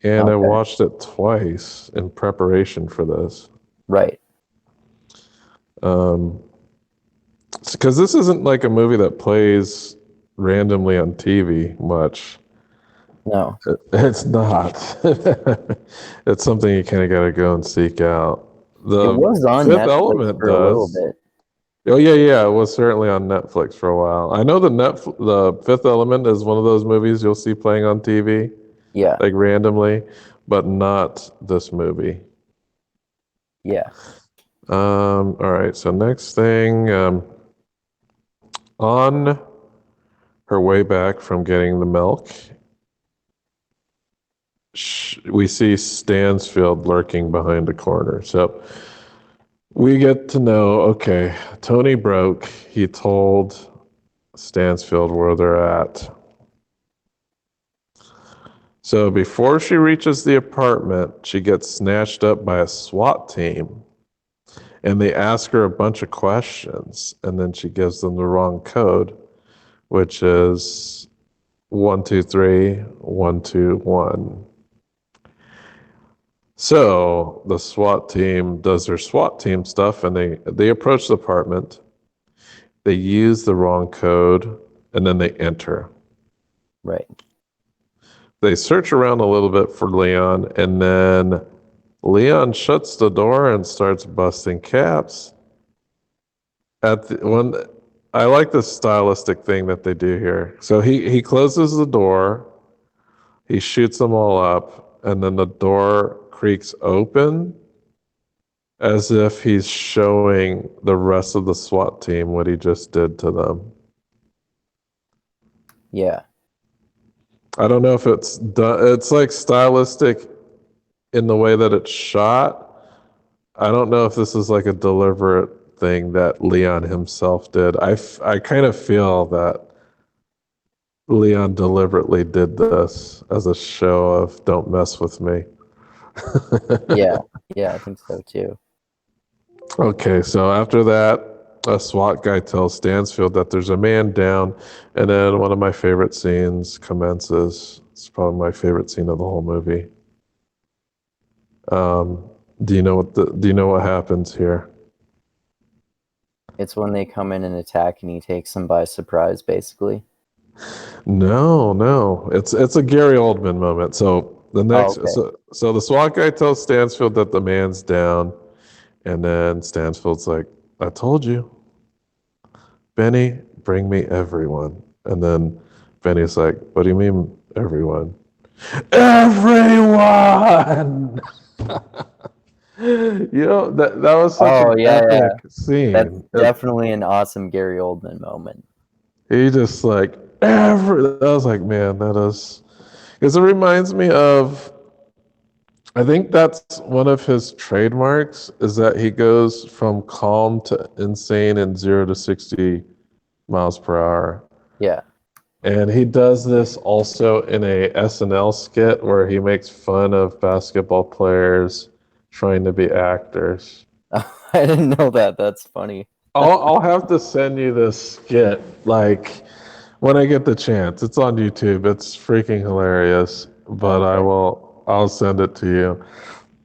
and I Okay. watched it twice in preparation for this. Right. Um, because this isn't like a movie that plays randomly on TV much. No. It's not. It's something you kind of got to go and seek out. It The was on Fifth Netflix Element for a little does. bit. Oh yeah, yeah. It was certainly on Netflix for a while. I know the Fifth Element is one of those movies you'll see playing on TV Yeah. like randomly, but not this movie. Yeah. All right. So next thing, on her way back from getting the milk, we see Stansfield lurking behind a corner. So we get to know, okay, Tony broke. He told Stansfield where they're at. So before she reaches the apartment, she gets snatched up by a SWAT team and they ask her a bunch of questions and then she gives them the wrong code, which is 1, 2, 3, 1, 2, 1. So the SWAT team does their SWAT team stuff and they approach the apartment. They use the wrong code and then they enter. Right. They search around a little bit for Leon and then Leon shuts the door and starts busting caps. When I like the stylistic thing that they do here. So he closes the door, he shoots them all up, and then the door creaks open as if he's showing the rest of the SWAT team what he just did to them. Yeah. I don't know if it's done. It's like stylistic in the way that it's shot. I don't know if this is like a deliberate thing that Leon himself did. I kind of feel that Leon deliberately did this as a show of don't mess with me. Yeah. Yeah. I think so too. Okay, so after that, a SWAT guy tells Stansfield that there's a man down, and then one of my favorite scenes commences. It's probably my favorite scene of the whole movie. Um, do you know what happens here? It's when they come in and attack and he takes them by surprise, basically. No, no. It's a Gary Oldman moment. So the Oh, next okay. so the SWAT guy tells Stansfield that the man's down, and then Stansfield's like, I told you, Benny, bring me everyone. And then Benny's like, what do you mean everyone? Everyone. That was such Oh, an yeah, yeah. epic That's scene. definitely an awesome Gary Oldman moment. He just like I was like, man, that is because it reminds me of I think that's one of his trademarks is that he goes from calm to insane in 0 to 60 miles per hour. Yeah. And he does this also in a SNL skit where he makes fun of basketball players trying to be actors. I didn't know that. That's funny. I'll have to send you this skit like when I get the chance. It's on YouTube. It's freaking hilarious. But Okay. I'll send it to you.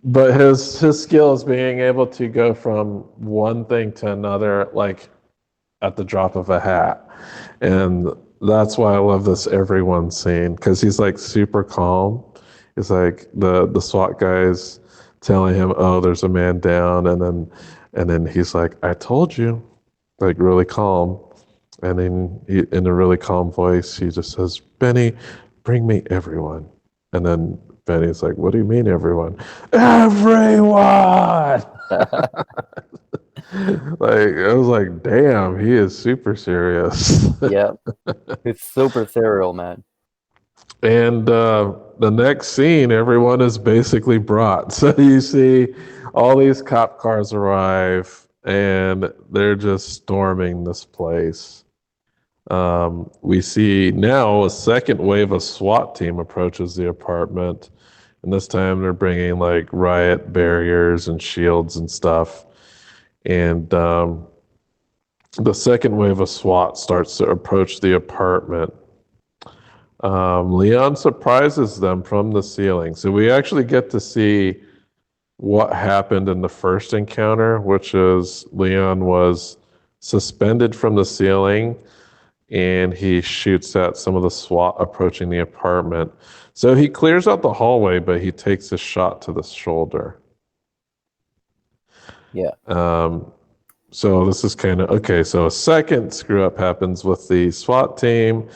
But his skill is being able to go from one thing to another like at the drop of a hat. And that's why I love this everyone scene because he's like super calm it's like the SWAT guys telling him, "Oh, there's a man down," and then he's like, "I told you," like really calm, and then in a really calm voice, he just says, "Benny, bring me everyone," and then Benny's like, "What do you mean, everyone?" Everyone. Like I was like, "Damn, he is super serious." Yeah, it's super serial, man. And the next scene, everyone is basically brought. So you see all these cop cars arrive and they're just storming this place. We see now a second wave of SWAT team approaches the apartment. And this time they're bringing like riot barriers and shields and stuff. And the second wave of SWAT starts to approach the apartment. Leon surprises them from the ceiling. So we actually get to see what happened in the first encounter, which is Leon was suspended from the ceiling and he shoots at some of the SWAT approaching the apartment. So he clears out the hallway, but he takes a shot to the shoulder. Yeah. So this is kind of okay. So a second screw up happens with the SWAT team.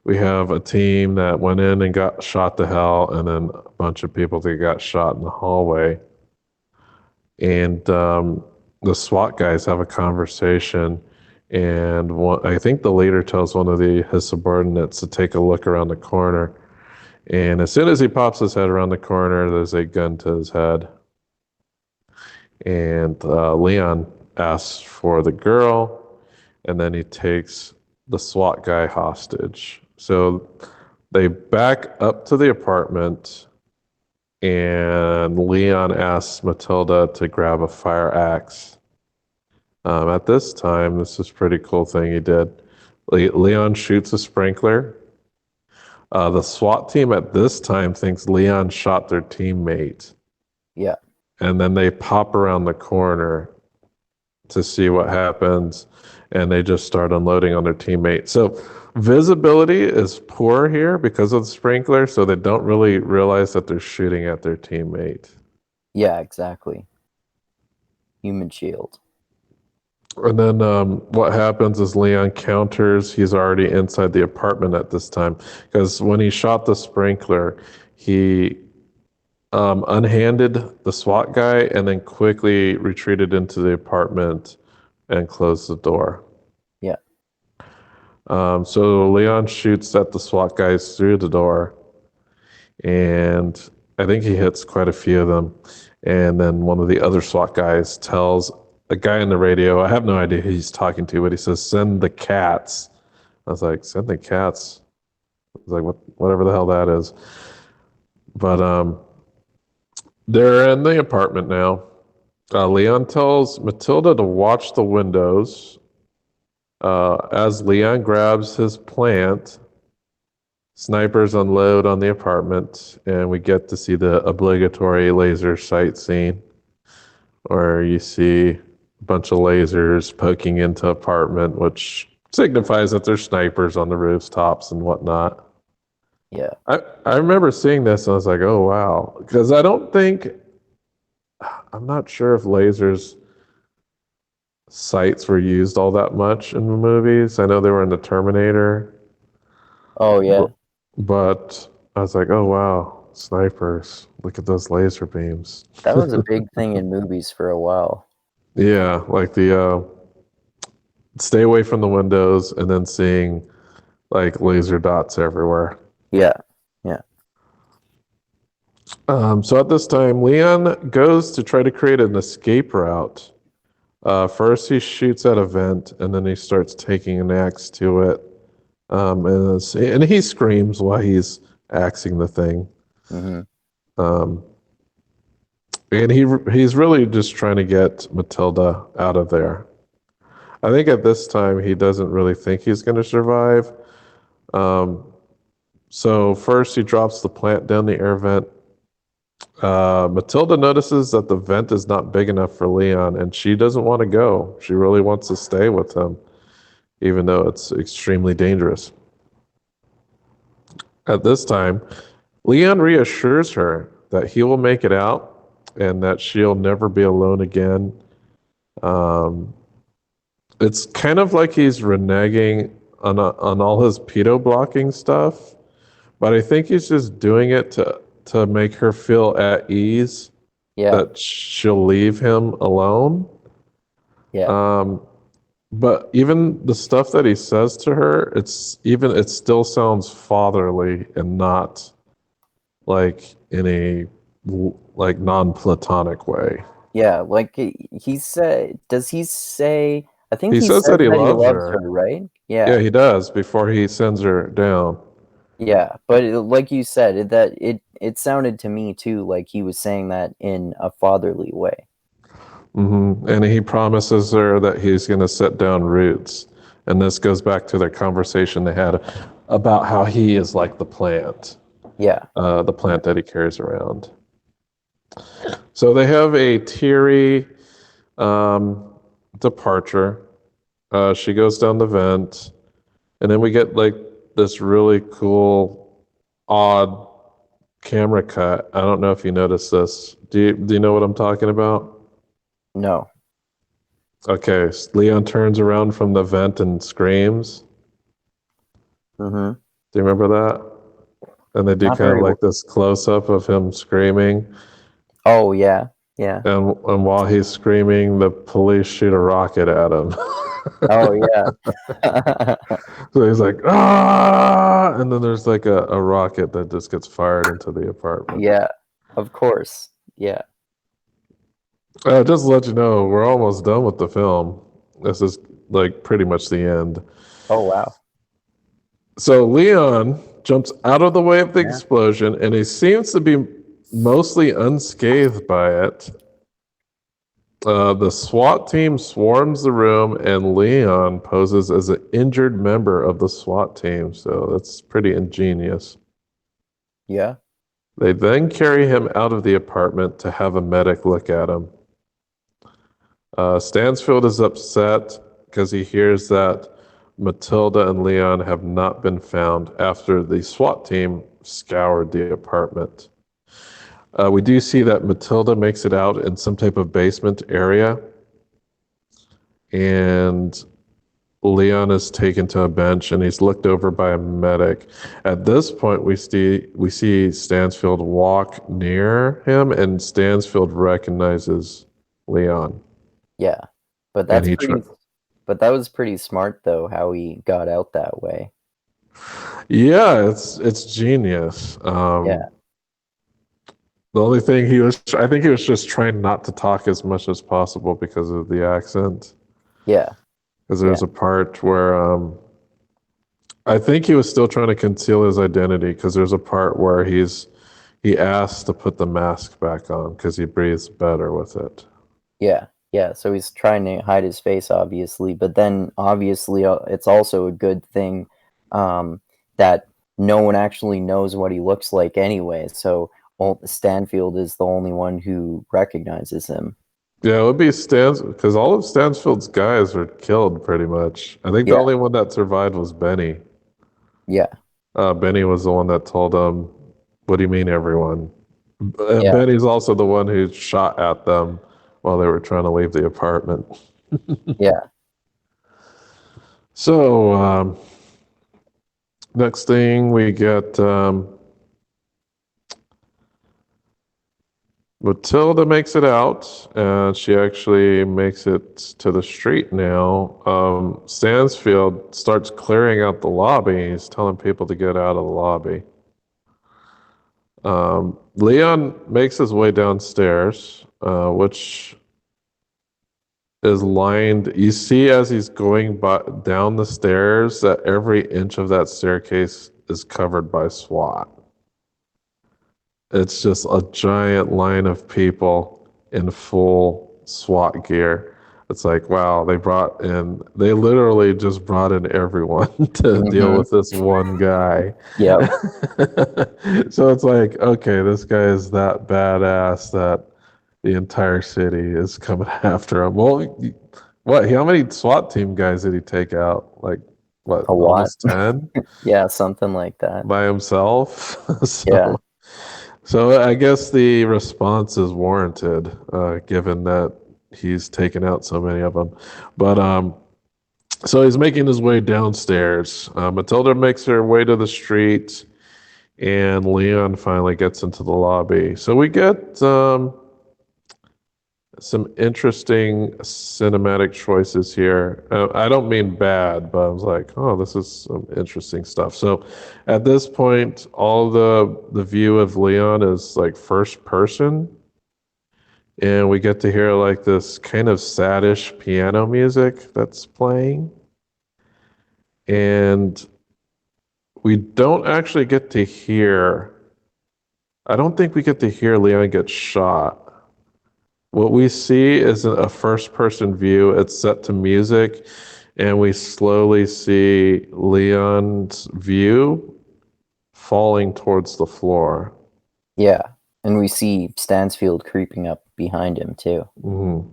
We have a team that went in and got shot to hell, and then a bunch of people that got shot in the hallway. And the SWAT guys have a conversation, and I think the leader tells one of his subordinates to take a look around the corner. And as soon as he pops his head around the corner, there's a gun to his head. And Leon asks for the girl, and then he takes the SWAT guy hostage. So they back up to the apartment, and Leon asks Matilda to grab a fire axe. At this time, this is a pretty cool thing he did. Leon shoots a sprinkler. The SWAT team at this time thinks Leon shot their teammate. Yeah. And then they pop around the corner to see what happens, and they just start unloading on their teammate. So visibility is poor here because of the sprinkler, so they don't really realize that they're shooting at their teammate. Yeah, exactly. Human shield. And then what happens is Leon counters. He's already inside the apartment at this time because when he shot the sprinkler, he unhanded the SWAT guy and then quickly retreated into the apartment and closed the door. Yeah. So Leon shoots at the SWAT guys through the door, and I think he hits quite a few of them. And then one of the other SWAT guys tells a guy on the radio, I have no idea who he's talking to, but he says, "Send the cats." I was like, "Send the cats?" I was like, whatever the hell that is. But they're in the apartment now. Leon tells Matilda to watch the windows. As Leon grabs his plant, snipers unload on the apartment, and we get to see the obligatory laser sight scene where you see a bunch of lasers poking into apartment, which signifies that there's snipers on the rooftops and whatnot. Yeah. I remember seeing this and I was like, oh, wow. Because I'm not sure if lasers sights were used all that much in the movies. I know they were in the Terminator. Oh, yeah. But I was like, oh, wow, snipers. Look at those laser beams. That was a big thing in movies for a while. Yeah, like the stay away from the windows and then seeing like laser dots everywhere. Yeah. Yeah. So at this time, Leon goes to try to create an escape route. First, he shoots at a vent, and then he starts taking an axe to it. And he screams while he's axing the thing. Mm-hmm. And he's really just trying to get Matilda out of there. I think at this time, he doesn't really think he's going to survive. So first, he drops the plant down the air vent. Matilda notices that the vent is not big enough for Leon, and she doesn't want to go. She really wants to stay with him, even though it's extremely dangerous. At this time, Leon reassures her that he will make it out and that she'll never be alone again. Um, it's kind of like he's reneging on all his pedo blocking stuff, but I think he's just doing it to make her feel at ease Yeah, that she'll leave him alone. yeah, Um, but even the stuff that he says to her, it still sounds fatherly and not like in a like non-platonic way. yeah. Like he said, does he say? I think He he says says that he that he loves loves her, her. right? Yeah, Yeah, he does before he sends her down. yeah. But like you said, it sounded to me too like he was saying that in a fatherly way. And he promises her that he's going to set down roots. And this goes back to their conversation they had about how he is like Yeah, the plant that he carries around. So they have a teary um, departure. She goes down the vent, and then we get like this really cool, odd camera cut. I don't know if you noticed this. Do you know what I'm talking about? no. Okay, Leon turns around from the vent and screams. Mm-hmm. Do you remember that? And they do Not kind of very. like this close up of him screaming. Oh yeah, yeah. And while he's screaming, the police shoot a rocket at him. Oh yeah. So he's like, ah! And then there's like a rocket that just gets fired into the apartment. Yeah, of course. Yeah. Just to let you know, we're almost done with the film. This is like pretty much the end. Oh wow. So Leon jumps out of the way of the Yeah. explosion, and he seems to be mostly unscathed by it. The SWAT team swarms the room, and Leon poses as an injured member of the SWAT team. So that's pretty ingenious. Yeah. They then carry him out of the apartment to have a medic look at him. Stansfield is upset because he hears that Matilda and Leon have not been found after the SWAT team scoured the apartment. We do see that Matilda makes it out in some type of basement area, and Leon is taken to a bench and he's looked over by a medic. At this point, we see Stansfield walk near him, and Stansfield recognizes Leon, Yeah. But and that's pretty but that was pretty smart though how he got out that way. yeah, it's genius. Yeah. The only thing I think he was just trying not to talk as much as possible because of the accent. Yeah. Because Yeah. there's a part where I think he was still trying to conceal his identity. Because there's a part where he asks to put the mask back on because he breathes better with it. Yeah. Yeah, so he's trying to hide his face obviously, but then obviously it's also a good thing that no one actually knows what he looks like anyway. So Stanfield is the only one who recognizes him. Yeah, it would be because all of Stansfield's guys were killed pretty much. I think the Yeah. only one that survived was Benny. Yeah. Benny was the one that told him, "What do you mean, everyone?" Yeah. Benny's also the one who shot at them while they were trying to leave the apartment. Yeah. So, next thing we get Matilda makes it out, and she actually makes it to the street now. Stansfield starts clearing out the lobby. He's telling people to get out of the lobby. Leon makes his way downstairs, which is lined. You see as he's going down the stairs that every inch of that staircase is covered by SWAT. It's just a giant line of people in full SWAT gear. It's like, wow, they literally just brought in everyone to deal with this one guy. Yep. So it's like, okay, this guy is that badass that the entire city is coming after him. Well, what? How many SWAT team guys did he take out? Like, what? A lot. Almost 10 Yeah, something like that. by himself. So Yeah. So I guess the response is warranted, given that he's taken out so many of them. But so he's making his way downstairs. Matilda makes her way to the street, and Leon finally gets into the lobby. So we get some interesting cinematic choices here. I don't mean bad, but I was like, oh, this is some interesting stuff. So at this point, all the view of Leon is like first person, and we get to hear like this kind of saddish piano music that's playing. And we don't actually get to hear, I don't think we get to hear Leon get shot. What we see is a first person view. It's set to music, and we slowly see Leon's view falling towards the floor. Yeah, and we see Stansfield creeping up behind him too. Mhm.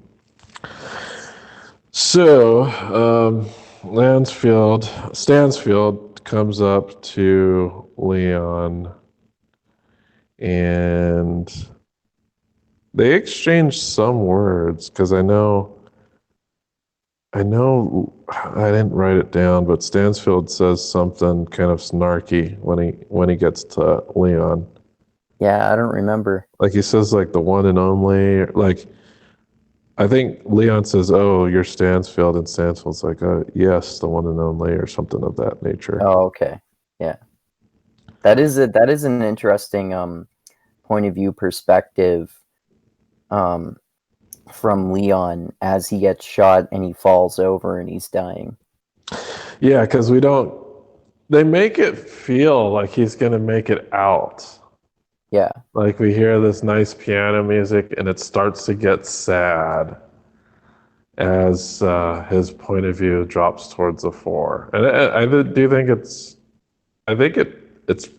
So, Stansfield comes up to Leon, and they exchange some words because I know I didn't write it down, but Stansfield says something kind of snarky when he gets to Leon. Yeah, I don't remember. Like he says like the one and only, like I think Leon says, "Oh, you're Stansfield," and Stansfield's like, "Yes, the one and only," or something of that nature. Oh, okay. Yeah. That is an interesting point of view perspective um from Leon as he gets shot and he falls over and he's dying. Yeah, because we don't. They make it feel like he's gonna make it out. Yeah. Like we hear this nice piano music, and it starts to get sad as his point of view drops towards the fore. And I do think it's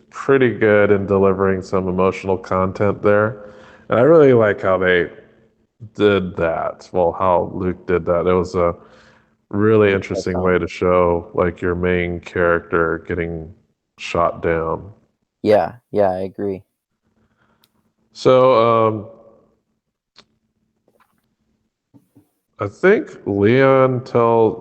pretty good in delivering some emotional content there. And I really like how they did that. Well, how Luke did that. It was a really interesting way to show like your main character getting shot down. Yeah, I agree. So I think Leon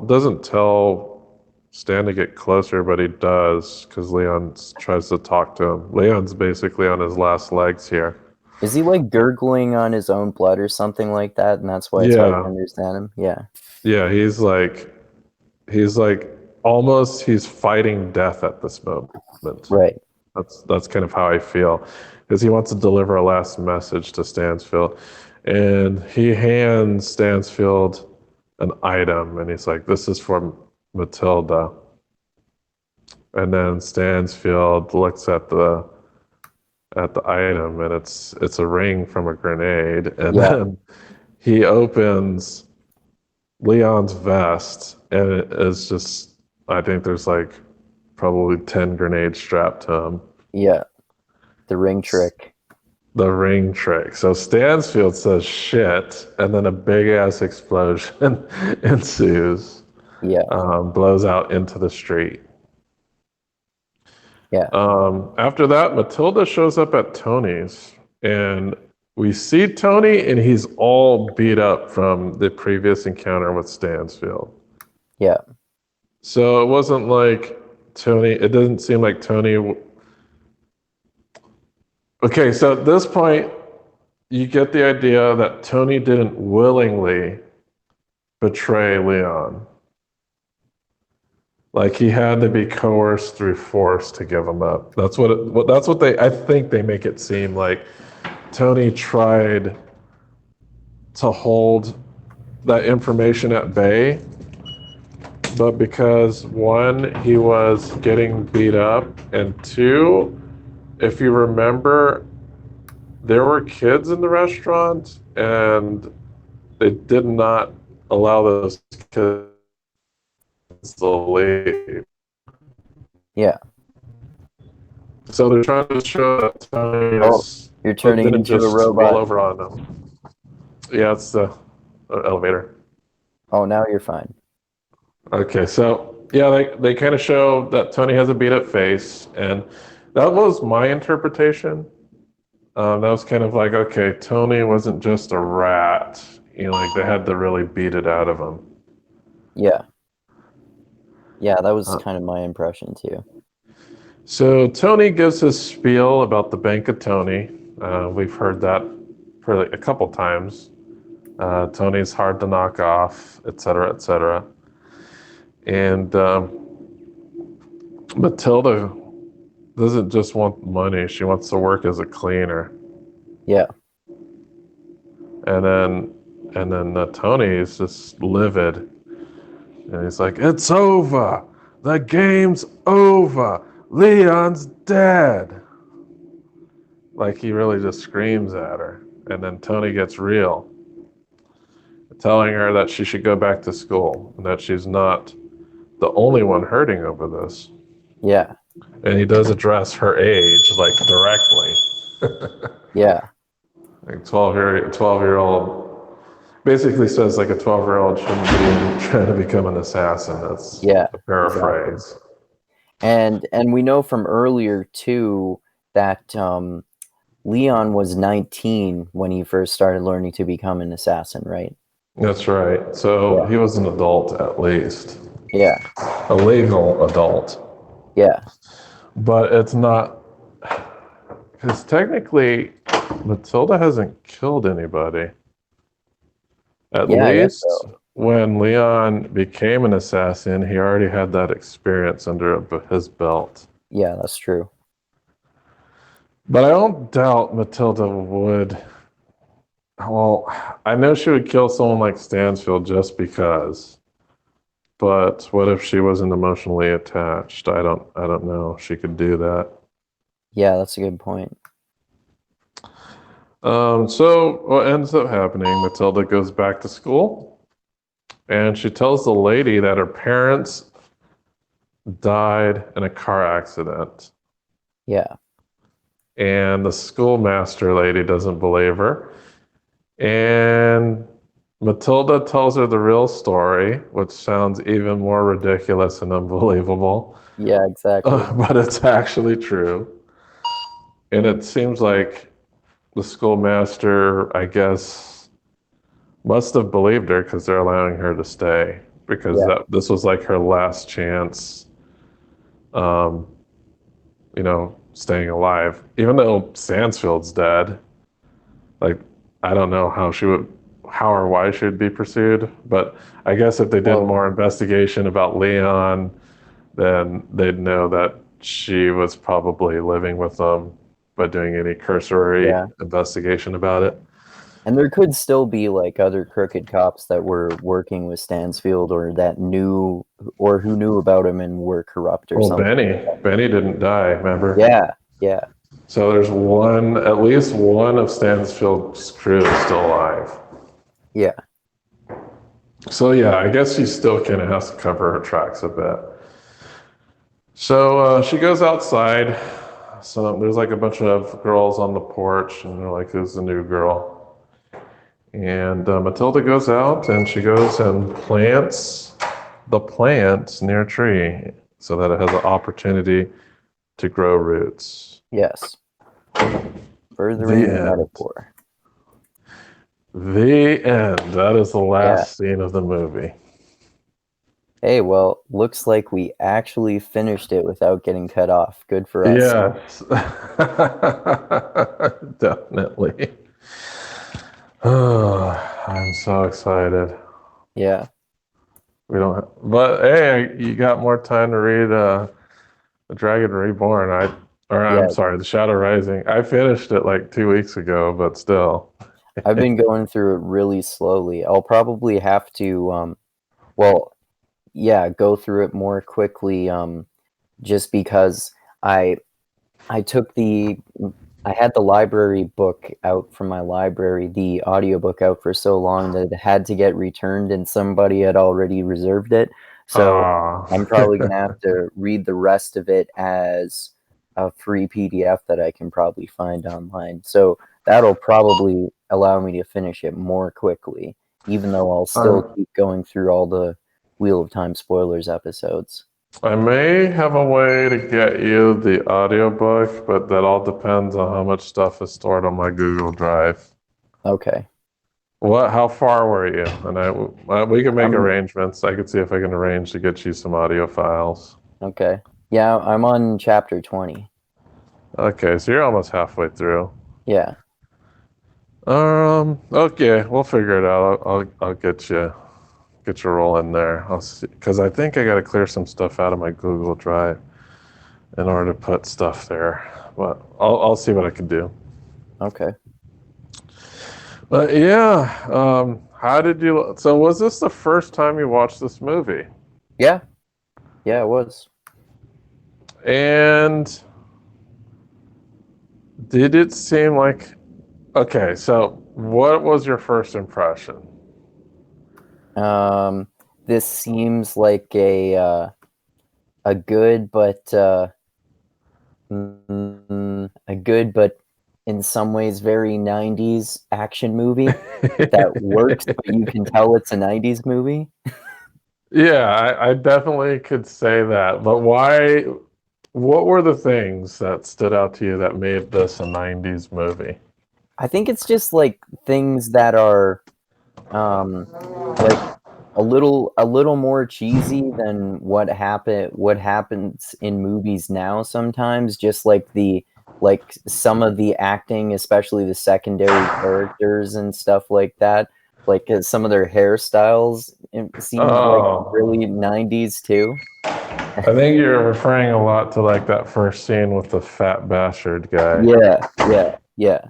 doesn't tell Stan to get closer, but he does because Leon tries to talk to him. Leon's basically on his last legs here. Is he like gurgling on his own blood or something like that, and that's why it's hard to understand him? Yeah. Yeah, he's like almost he's fighting death at this moment. Right. That's kind of how I feel, because he wants to deliver a last message to Stansfield, and he hands Stansfield an item, and he's like, "This is for Matilda." And then Stansfield looks at the item, and it's a ring from a grenade, and then he opens Leon's vest, and it is just, I think there's like probably 10 grenades strapped to him. Yeah. The ring trick. The ring trick. So Stansfield says shit, and then a big ass explosion ensues. Yeah. Blows out into the street. Yeah. After that, Matilda shows up at Tony's, and we see Tony, and he's all beat up from the previous encounter with Stansfield. Yeah. So it wasn't like Tony, it doesn't seem like Tony. Okay, so at this point, you get the idea that Tony didn't willingly betray Leon. Like he had to be coerced through force to give him up. That's what they. I think they make it seem like Tony tried to hold that information at bay, but because one, he was getting beat up, and two, if you remember, there were kids in the restaurant, and they did not allow those kids to leave. Yeah. So they're trying to show that Tony is you're turning into just a robot. roll over on them. Yeah, it's the elevator. Oh, now you're fine. Okay, so yeah, they kind of show that Tony has a beat up face, and that was my interpretation. That was kind of like, okay, Tony wasn't just a rat. Like they had to really beat it out of him. Yeah. Yeah, that was Uh, kind of my impression too. so Tony gives his spiel about the Bank of Tony. We've heard that for a couple times. Tony's hard to knock off, etc., etc. And Matilda doesn't just want money; she wants to work as a cleaner. Yeah. And then Tony is just livid, and he's like, "It's over. The game's over. Leon's dead." Like he really just screams at her. And then Tony gets real, telling her that she should go back to school and that she's not the only one hurting over this. Yeah. And he does address her age, like directly. Yeah. Like 12-year-old basically says like a 12-year-old shouldn't be trying to become an assassin. That's Yeah. a paraphrase. Exactly. And we know from earlier too that Leon was 19 when he first started learning to become an assassin, right? That's right. So Yeah. he was an adult at least, Yeah. a legal adult. Yeah. But it's not, because technically Matilda hasn't killed anybody. At Yeah, I guess least so. when Leon became an assassin, he already had that experience under his belt. Yeah, that's true. But I don't doubt Matilda would. Well, I know she would kill someone like Stansfield just because. But what if she wasn't emotionally attached? I don't know if she could do that. Yeah, that's a good point. So what ends up happening, Matilda goes back to school and she tells the lady that her parents died in a car accident. Yeah. And the schoolmaster lady doesn't believe her. And Matilda tells her the real story, which sounds even more ridiculous and unbelievable, Yeah, exactly. but it's actually true. And it seems like the schoolmaster, I guess, must have believed her because they're allowing her to stay because Yeah. this was like her last chance, um, staying alive. Even though Stansfield's dead, like I don't know how or why she would be pursued. But I guess if they did Well, more investigation about Leon, then they'd know that she was probably living with them, but doing any cursory yeah. investigation about it. And there could still be like other crooked cops that were working with Stansfield or that knew or who knew about him and were corrupt or Well, something. Benny didn't die, remember? Yeah. Yeah. So there's at least one of Stansfield's crew is still alive. Yeah. So yeah, I guess she still kind of has to cover her tracks a bit. So she goes outside. So there's like a bunch of girls on the porch, and they're like, "Who's the new girl?" And Matilda goes out, and she goes and plants the plant near a tree so that it has an opportunity to grow roots. Yes. Furthering The the end. metaphor. The end. That is the Yeah. last scene of the movie. Hey, well, looks like we actually finished it without getting cut off. Good for us. Yes, definitely. Oh, I'm so excited. Yeah. We don't, but hey, you got more time to read The Dragon Reborn. I'm Yeah. sorry, The Shadow Rising. I finished it like 2 weeks ago, but still. I've been going through it really slowly. I'll probably have to, well, yeah, go through it more quickly, just because I I took I had the library book out from my library, the audiobook out for so long that it had to get returned and somebody had already reserved it. So Ah, I'm probably gonna have to read the rest of it as a free PDF that I can probably find online. So that'll probably allow me to finish it more quickly, even though I'll still I'm, keep going through all the Wheel of Time spoilers episodes. I may have a way to get you the audiobook, but that all depends on how much stuff is stored on my Google Drive. Okay. What? How far were you? And we can make I'm arrangements. I could see if I can arrange to get you some audio files. okay. Yeah, I'm on chapter 20. Okay, so you're almost halfway through. Yeah. Okay, we'll figure it out. I'll get you rolling there. I'll see, because I think I got to clear some stuff out of my Google Drive in order to put stuff there. But I'll see what I can do. Okay. But yeah, how did you? So was this the first time you watched this movie? Yeah. Yeah, it was. And did it seem like? Okay, so what was your first impression? Um, this seems like a good a good but in some ways very 90s action movie that works, but you can tell it's a 90s movie. Yeah, I definitely could say that. But why? What were the things that stood out to you that made this a 90s movie? I think it's just like things that are um like a little more cheesy than what happens in movies now sometimes, just like some of the acting, especially the secondary characters and stuff like that, like some of their hairstyles seemed like Oh, really 90s too. I think you're referring a lot to like that first scene with the fat bastard guy. Yeah,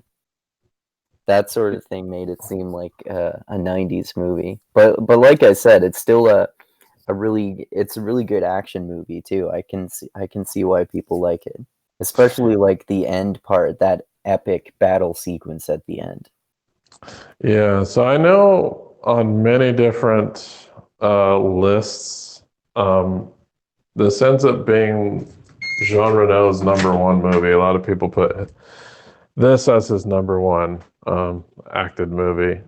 that sort of thing made it seem like a 90s movie, but like I said, it's still it's a really good action movie too. I can see why people like it, especially like the end part, that epic battle sequence at the end. Yeah, so I know on many different lists, this ends up being Jean Reno's number one movie. A lot of people put this as his number one acted movie.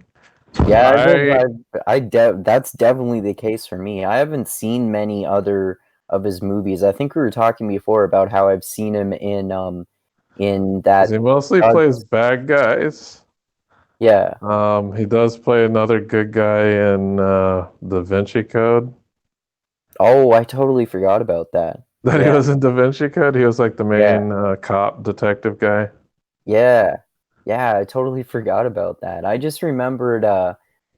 Yeah, I that's definitely the case for me. I haven't seen many other of his movies. I think we were talking before about how I've seen him in Because that he mostly uh, plays bad guys. yeah. He does play another good guy in Da Vinci Code. Oh, I totally forgot about that. That he Yeah. was in Da Vinci Code. He was like the Yeah. main cop detective guy. Yeah. Yeah, I totally forgot about that. I just remembered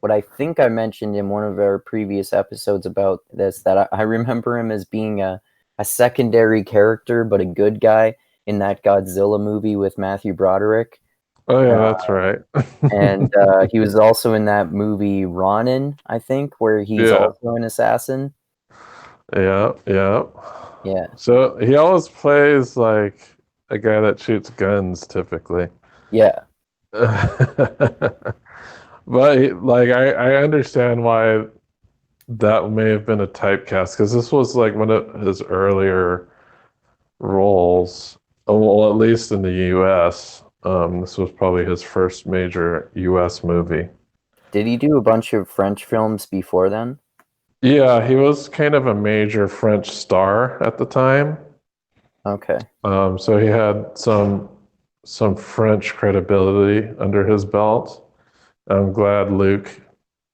what I think I mentioned in one of our previous episodes about this, that I remember him as being a secondary character, but a good guy in that Godzilla movie with Matthew Broderick. Oh yeah, Uh, that's right. and he was also in that movie Ronin, I think, where he's Yeah, also an assassin. yeah, yeah. Yeah. So he always plays like a guy that shoots guns typically. Yeah. But like I understand why that may have been a typecast because this was like one of his earlier roles. Well, at least in the U.S. This was probably his first major U.S. movie. Did he do a bunch of French films before then? Yeah, he was kind of a major French star at the time. Okay. So he had some French credibility under his belt. I'm glad Luc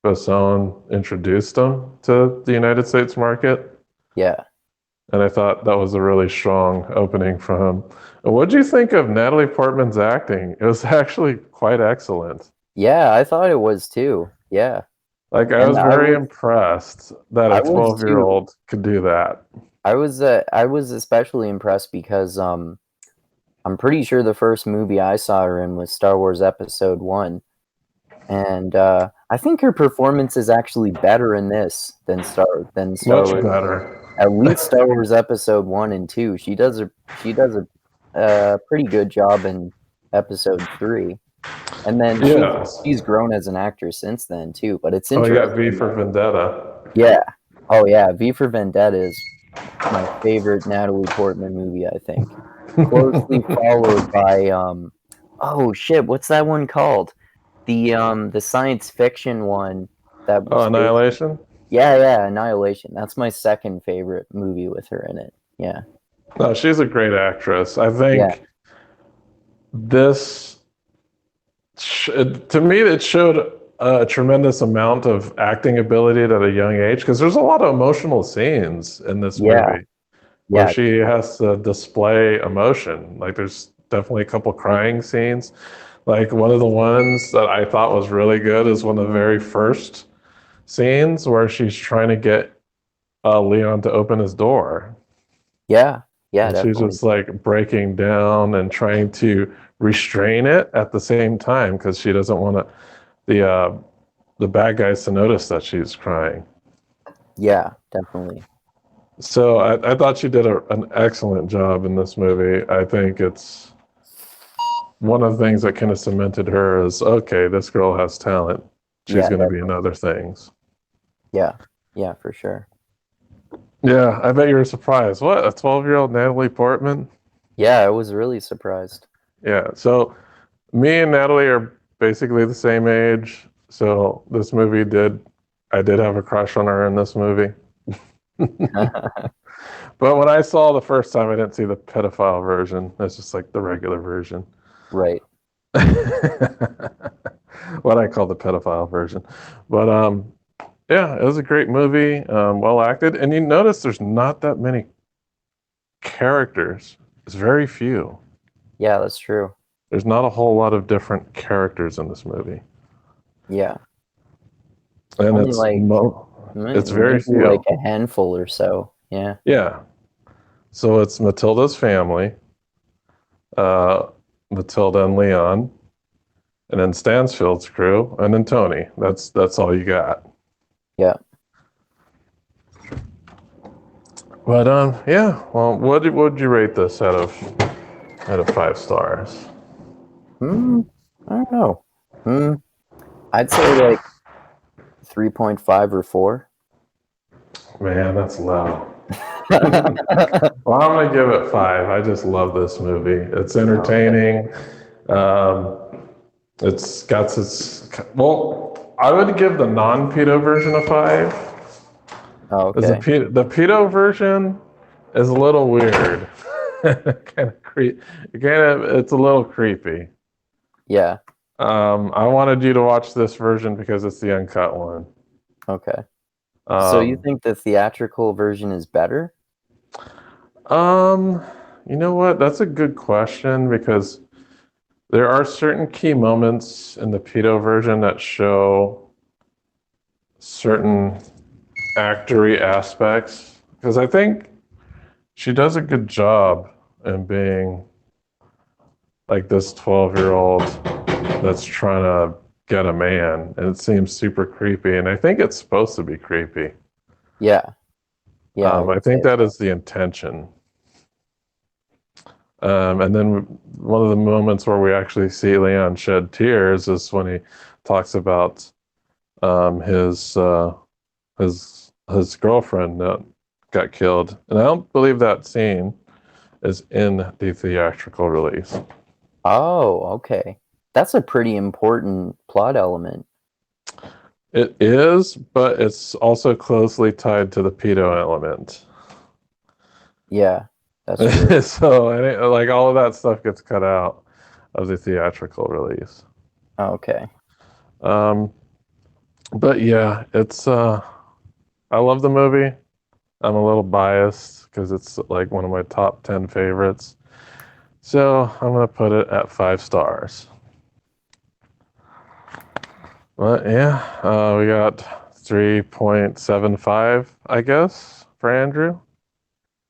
Besson introduced him to the United States market, Yeah. and I thought that was a really strong opening for him. What do you think of Natalie Portman's acting? It was actually quite excellent. Yeah, I thought it was too. Yeah. Like I And was very impressed that a I was 12-year too. old could do that. I was especially impressed because I'm pretty sure the first movie I saw her in was Star Wars Episode 1. And I think her performance is actually better in this than Star Much Wars. better. At least Star Wars Episode 1 and 2. She does a pretty good job in Episode 3. And then she's Yes. she's grown as an actress since then too, but it's Oh, you got V interesting. for Vendetta. Yeah. Oh yeah, V for Vendetta is my favorite Natalie Portman movie, I think. Closely followed by oh shit, what's that one called? The science fiction one that Oh, was based, Annihilation? Yeah, Annihilation. That's my second favorite movie with her in it. Yeah, No, she's a great actress. I yeah, think this, to me, it showed a tremendous amount of acting ability at a young age because there's a lot of emotional scenes in this yeah, movie where yeah, she has to display emotion. Like there's definitely a couple crying scenes. Like one of the ones that I thought was really good is one of the very first scenes where she's trying to get Leon to open his door. yeah, yeah, And she's definitely. just like breaking down and trying to restrain it at the same time because she doesn't want the bad guys to notice that she's crying. Yeah, definitely. So I thought she did an excellent job in this movie. I think it's one of the things that kind of cemented her as okay, this girl has talent. She's Yeah, going to be in definitely. other things. Yeah, yeah, for sure. Yeah, I bet you were surprised. What, a 12-year-old Natalie Portman? Yeah, I was really surprised. Yeah, so me and Natalie are basically the same age. So this movie I did have a crush on her in this movie. But when I saw the first time, I didn't see the pedophile version. It's just like the regular version. Right. What I call the pedophile version. But yeah, it was a great movie, well acted. And you notice there's not that many characters. It's very few. Yeah, that's true. There's not a whole lot of different characters in this movie. Yeah. And Only like it's very maybe like few. a handful or so. Yeah. Yeah. So it's Matilda's family, uh, Matilda and Leon, and then Stansfield's crew, and then Tony. That's all you got. Yeah. But yeah. Well, what would you rate this out of 5 stars? Hmm. I don't know. Hmm. I'd say like 3.5 or 4. Man, that's low. Well, I'm gonna give it 5. I just love this movie. It's entertaining. Um, it's got its well. I would give the non-pedo version a 5. Oh, As okay. the pedo version is a little weird. Kind of it's a little creepy. Yeah. I wanted you to watch this version because it's the uncut one. Okay. So you Um, think the theatrical version is better? um, you know what? That's a good question because there are certain key moments in the pedo version that show certain actory aspects. Because I think she does a good job in being like this 12-year-old that's trying to get a man, and it seems super creepy. And I think it's supposed to be creepy. Yeah. Yeah, I I would think say that so. is the intention. And then one of the moments where we actually see Leon shed tears is when he talks about his girlfriend that got killed, and I don't believe that scene is in the theatrical release. Oh, okay. That's a pretty important plot element. It is, but it's also closely tied to the pedo element. Yeah, that's true. So like all of that stuff gets cut out of the theatrical release. Okay. Um, but yeah, it's I love the movie. I'm a little biased because it's like one of my top 10 favorites. So I'm gonna put it at 5 stars. But yeah, we got 3.75, I guess, for Andrew,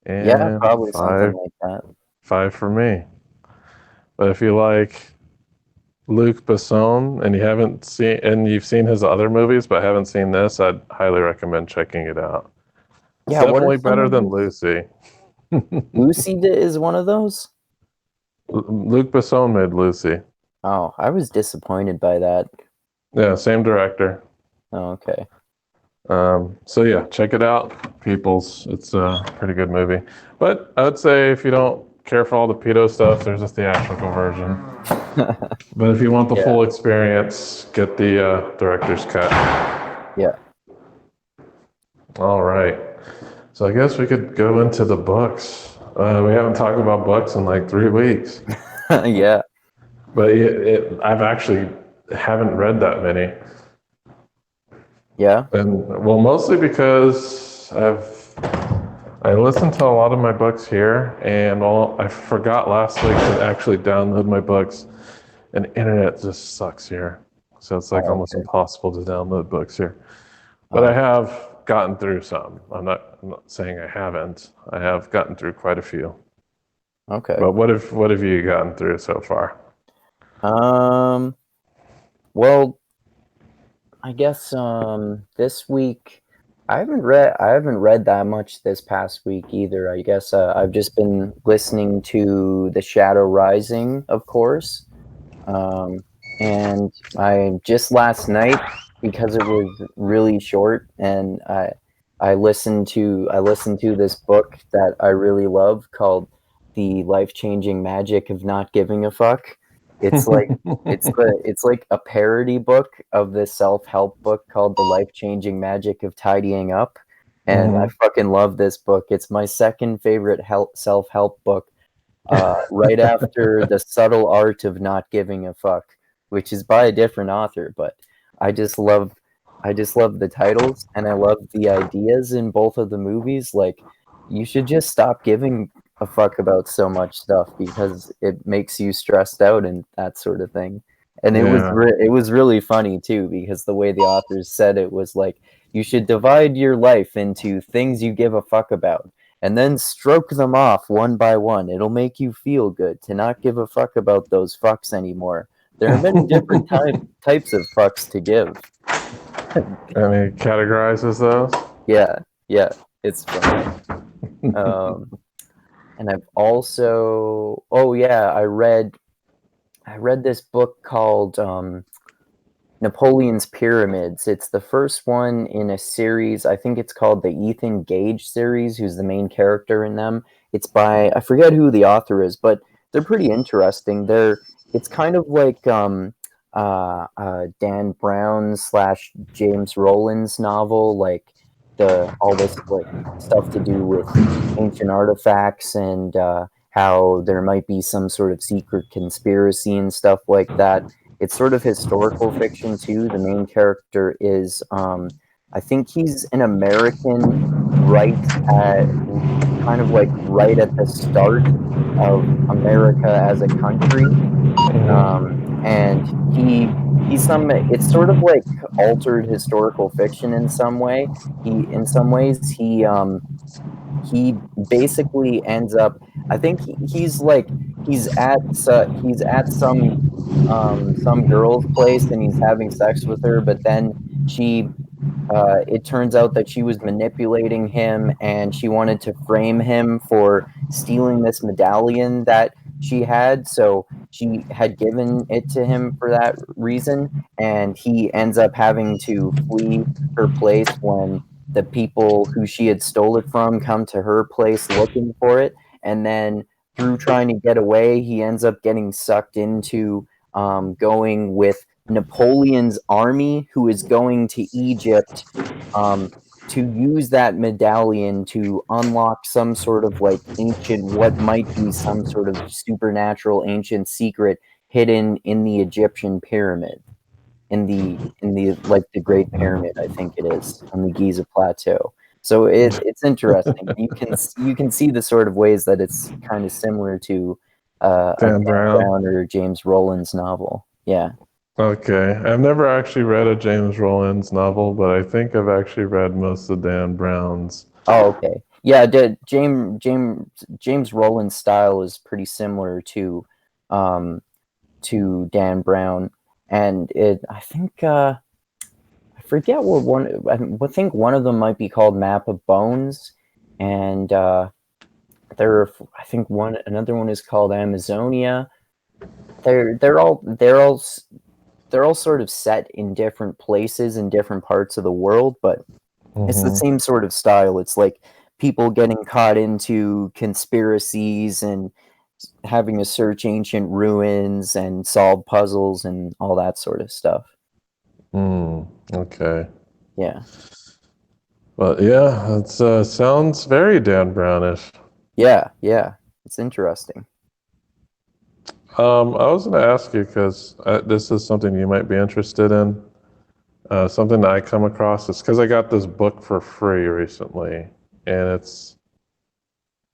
Yeah, and probably something like that. 5 for me. But if you like Luc Besson and you've seen his other movies but haven't seen this, I'd highly recommend checking it out. It's Yeah, what are definitely some better of than his? Lucy. Is one of those? Luc Besson made Lucy. Oh, I was disappointed by that. Yeah, same director. Oh, okay. So yeah, check it out, peoples. It's a pretty good movie. But I would say if you don't care for all the pedo stuff, there's a theatrical version. But if you want the Yeah, full experience, get the director's cut. yeah. All right. So I guess we could go into the books. We haven't talked about books in like 3 weeks, Yeah. but I've actually haven't read that many, Yeah. and well, mostly because I listened to a lot of my books here, and I forgot last week to actually download my books, and the internet just sucks here, so it's like Oh, almost okay. impossible to download books here. But I Oh, have gotten through some. I'm not saying I haven't. I have gotten through quite a few. okay. But what have you gotten through so far? Um, well, I guess this week I haven't read that much this past week either. I guess I've just been listening to The Shadow Rising, of course. Um, and I just last night, because it was really short, and I listened to this book that I really love called The Life-Changing Magic of Not Giving a Fuck. It's like it's like a parody book of this self-help book called The Life-Changing Magic of Tidying Up. And I Mhm. fucking love this book. It's my second favorite self-help book, right after The Subtle Art of Not Giving a Fuck, which is by a different author, but I just love I just love the titles, and I love the ideas in both of the movies. Like, you should just stop giving a fuck about so much stuff because it makes you stressed out and that sort of thing. And Yeah. it was really funny too, because the way the authors said it was like, you should divide your life into things you give a fuck about and then stroke them off one by one. It'll make you feel good to not give a fuck about those fucks anymore. There are many different types of fucks to give. And he categorizes those. Yeah, yeah, it's funny. Um, and I've also, oh yeah, I read this book called Napoleon's Pyramids. It's the first one in a series. I think it's called the Ethan Gage series, who's the main character in them. It's by, I forget who the author is, but they're pretty interesting. It's kind of like Dan Brown slash James Rowland's novel, like the all this like stuff to do with ancient artifacts and how there might be some sort of secret conspiracy and stuff like that. It's sort of historical fiction too. The main character is, I think he's an American, right at kind of like right at the start of America as a country. And it's sort of like altered historical fiction in some way. In some ways, he basically ends up, I think he's at some girl's place and he's having sex with her, but then it turns out that she was manipulating him and she wanted to frame him for stealing this medallion that she had. So she had given it to him for that reason, and he ends up having to flee her place when the people who she had stole it from come to her place looking for it. And then through trying to get away, he ends up getting sucked into going with Napoleon's army, who is going to Egypt um, to use that medallion to unlock some sort of like ancient, what might be some sort of supernatural ancient secret hidden in the Egyptian pyramid, in the like the Great Pyramid, I think it is, on the Giza Plateau. So it's interesting. You can see the sort of ways that it's kind of similar to a Dan Dan Brown. Brown or James Rowland's novel. Yeah. Okay. I've never actually read a James Rowlands novel, but I think I've actually read most of Dan Brown's. Oh, okay. Yeah, James Rowland's style is pretty similar um, to Dan Brown, and I think I forget what one. I think one of them might be called Map of Bones, and I think another one is called Amazonia. They're all sort of set in different places in different parts of the world, but it's the Hmm. same sort of style. It's like people getting caught into conspiracies and having to search ancient ruins and solve puzzles and all that sort of stuff. Hmm. Okay. Yeah. But yeah, it sounds very Dan Brownish. Yeah, yeah, it's interesting. I was going to ask you because this is something you might be interested in. Something that I come across is because I got this book for free recently, and it's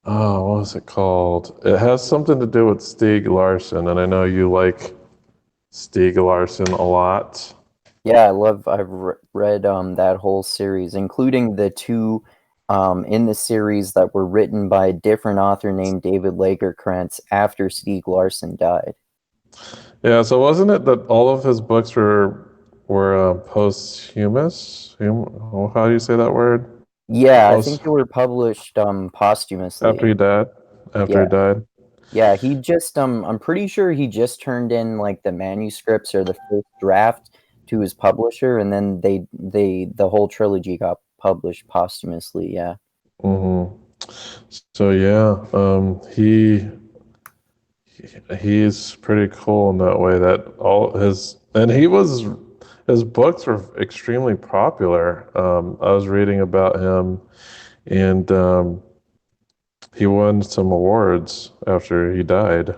what was it called? It has something to do with Stieg Larsson, and I know you like Stieg Larsson a lot. Yeah, I've read that whole series, including the two in the series that were written by a different author named David Lagerkrantz after Stieg Larsson died. Yeah, so wasn't it that all of his books were posthumous? How do you say that word? Yeah, I think Post they were published after posthumously. he died. After Yeah. he died. Yeah, he just I'm pretty sure he just turned in like the manuscripts or the first draft to his publisher, and then the whole trilogy got published posthumously. Yeah. hmm So yeah, he's pretty cool in that way. That all his books were extremely popular. I was reading about him, and he won some awards after he died.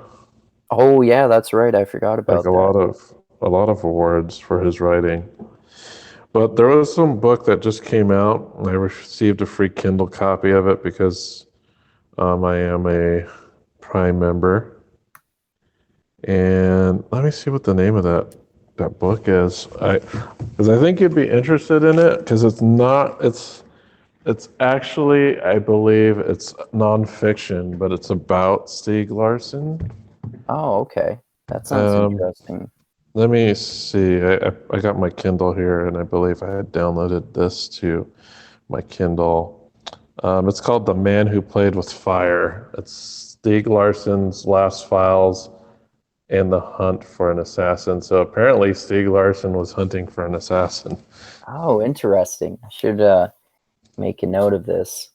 Oh yeah, that's right. I forgot Like about that. a lot of awards for his writing. But there was some book that just came out. I received a free Kindle copy of it because I am a Prime member. And let me see what the name of that book is. Because I think you'd be interested in it because it's actually, I believe it's nonfiction, but it's about Stieg Larsson. Oh, okay. That sounds Um, interesting. Let me see. I got my Kindle here, and I believe I had downloaded this to my Kindle. It's called The Man Who Played with Fire. It's Stieg Larsson's last files and the hunt for an assassin. So apparently, Stieg Larsson was hunting for an assassin. Oh, interesting. I should make a note of this.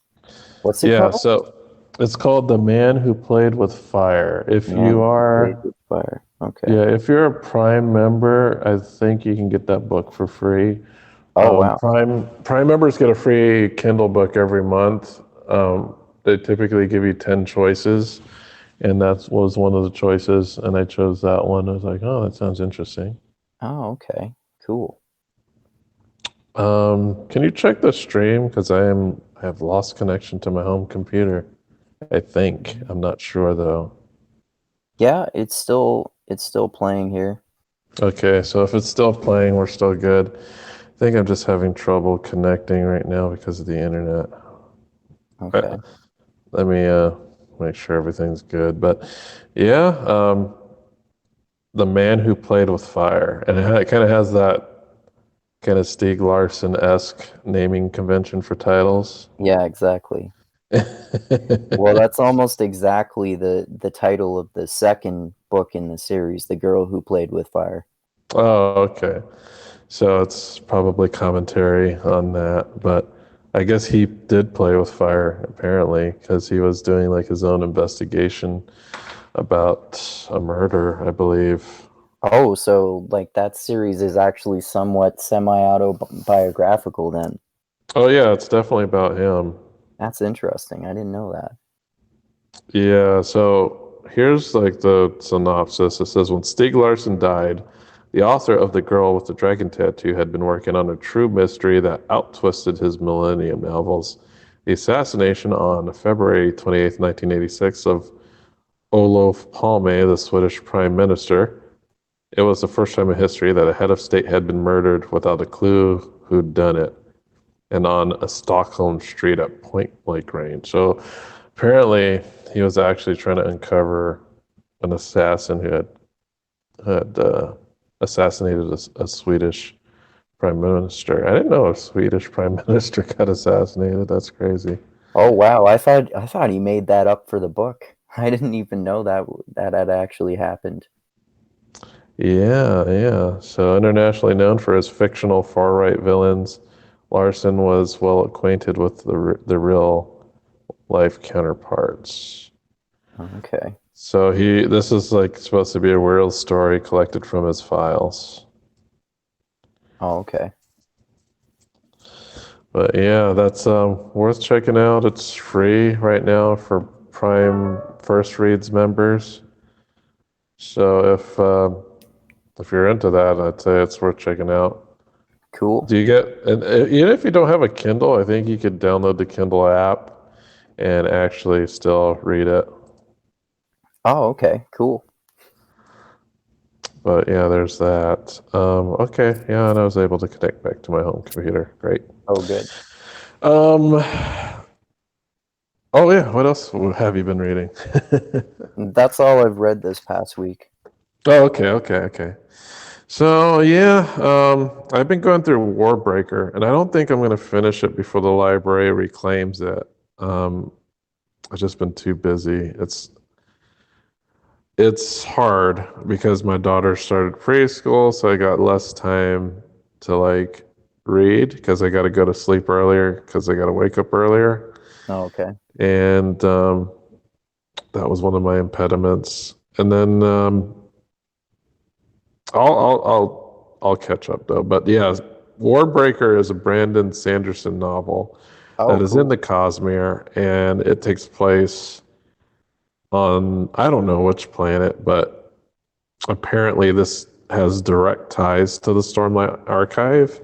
What's it Yeah, called? so it's called The Man Who Played with Fire. Man Who Played with Fire. Okay. If you're a Prime member, I think you can get that book for free. Oh wow. Prime members get a free Kindle book every month. They typically give you 10 choices, and that was one of the choices, and I chose that one. I was like, oh, that sounds interesting. Oh, okay. Cool. Can you check the stream? Because I have lost connection to my home computer. I think. I'm not sure though. Yeah, it's still playing here. Okay, so if it's still playing, we're still good. I think I'm just having trouble connecting right now because of the internet. Okay. Let me make sure everything's good. But yeah, The Man Who Played with Fire, and it kind of has that kind of Stieg Larsson-esque naming convention for titles. Yeah, exactly. Well, that's almost exactly the title of the second book in the series, The Girl Who Played with Fire. Oh, okay. So it's probably commentary on that, but I guess he did play with fire apparently because he was doing like his own investigation about a murder, I believe. Oh, so like that series is actually somewhat semi-autobiographical then. Oh yeah, it's definitely about him. That's interesting. I didn't know that. Yeah, so here's like the synopsis. It says when Stieg Larsson died, the author of The Girl with the Dragon Tattoo had been working on a true mystery that outtwisted his Millennium novels. The assassination on February 28th, 1986 of Olof Palme, the Swedish prime minister. It was the first time in history that a head of state had been murdered without a clue who'd done it, and on a Stockholm street at point blank range. So apparently, he was actually trying to uncover an assassin who had assassinated a Swedish prime minister. I didn't know a Swedish prime minister got assassinated. That's crazy. Oh wow, I thought he made that up for the book. I didn't even know that had actually happened. Yeah, yeah. So internationally known for his fictional far-right villains, Larson was well acquainted with the real life counterparts. Okay. So this is like supposed to be a real story collected from his files. Oh, okay. But yeah, that's worth checking out. It's free right now for Prime First Reads members. So if you're into that, I'd say it's worth checking out. Cool. Do you get, and even if you don't have a Kindle, I think you could download the Kindle app and actually still read it. Oh, okay. Cool. But yeah, there's that. Okay, yeah, and I was able to connect back to my home computer. Great. Oh, good. Um, oh yeah, what else have you been reading? That's all I've read this past week. Oh, okay. So yeah, I've been going through Warbreaker, and I don't think I'm going to finish it before the library reclaims it. Um, I've just been too busy. It's hard because my daughter started preschool, so I got less time to like read because I got to go to sleep earlier because I got to wake up earlier, Oh, okay. and that was one of my impediments. And then I'll catch up though. But yeah, Warbreaker is a Brandon Sanderson novel that Oh, is in cool. the Cosmere, and it takes place on I don't know which planet, but apparently this has direct ties to the Stormlight Archive.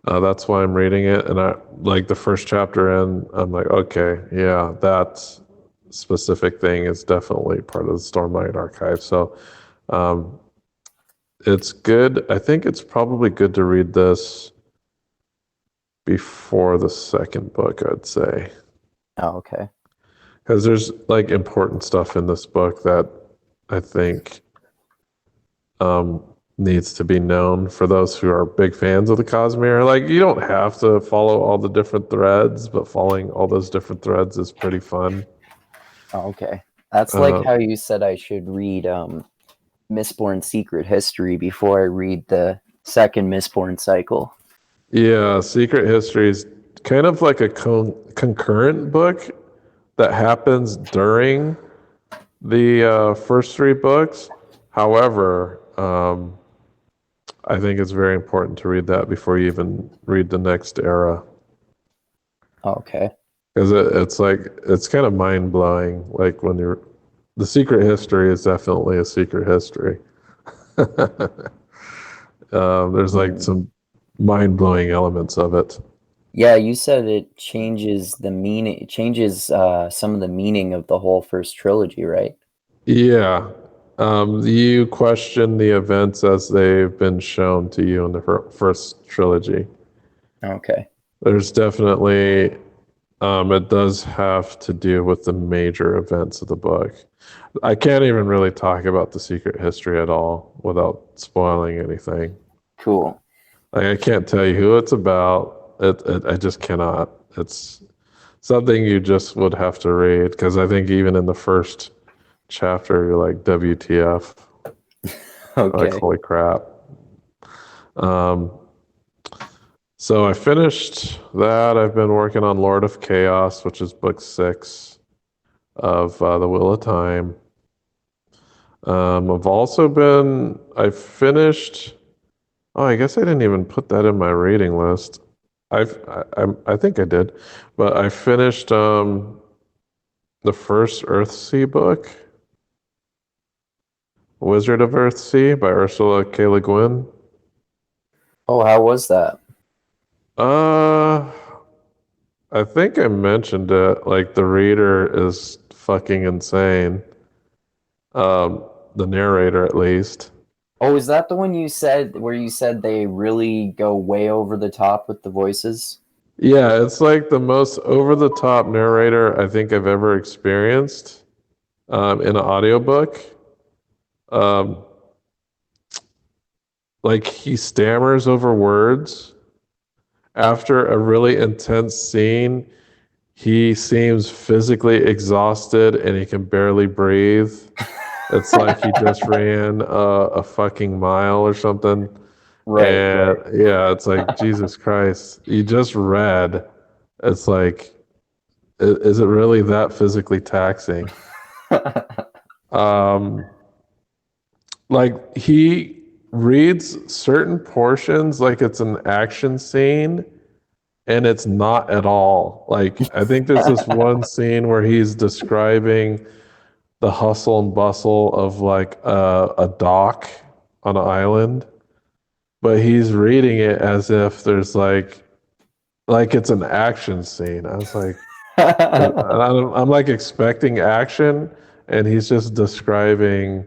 That's why I'm reading it, and I like the first chapter in. I'm like, okay, yeah, that specific thing is definitely part of the Stormlight Archive. So um, it's good. I think it's probably good to read this before the second book, I'd say, Oh, okay. because there's like important stuff in this book that I think um, needs to be known for those who are big fans of the Cosmere. Like, you don't have to follow all the different threads, but following all those different threads is pretty fun. Oh, okay. That's like Uh, how you said I should read Mistborn Secret History before I read the second Mistborn cycle. yeah, Secret History is kind of like a concurrent book that happens during the first three books. However, I think it's very important to read that before you even read the next era. Okay. Because it's like, it's kind of mind blowing. Like when you're, the secret history is definitely a secret history. There's like Mm. some mind blowing elements of it. Yeah, you said it changes the meaning, it changes some of the meaning of the whole first trilogy, right? Yeah. You question the events as they've been shown to you in the first trilogy. Okay. There's definitely, it does have to do with the major events of the book. I can't even really talk about the secret history at all without spoiling anything. Cool. Like, I can't tell you who it's about. I just cannot. It's something you just would have to read because I think even in the first chapter, you're like, WTF? Like, Okay. holy crap. Um, so I finished that. I've been working on Lord of Chaos, which is book 6 of The Wheel of Time. I finished, oh, I guess I didn't even put that in my reading list. I think I did, but I finished the first Earthsea book, Wizard of Earthsea by Ursula K. Le Guin. Oh, how was that? Uh, I think I mentioned it. Like, the reader is fucking insane. The narrator, at least. Oh, is that the one you said where you said they really go way over the top with the voices? Yeah, it's like the most over the top narrator I think I've ever experienced in an audiobook. Um, like, he stammers over words. After a really intense scene, he seems physically exhausted and he can barely breathe. It's like he just ran a fucking mile or something. Right, And right. yeah, it's like, Jesus Christ, you just read. It's like, is it really that physically taxing? Um, like, he reads certain portions like it's an action scene, and it's not at all. Like, I think there's this one scene where he's describing the hustle and bustle of like a dock on an island, but he's reading it as if there's like it's an action scene. I was like, I'm like expecting action, and he's just describing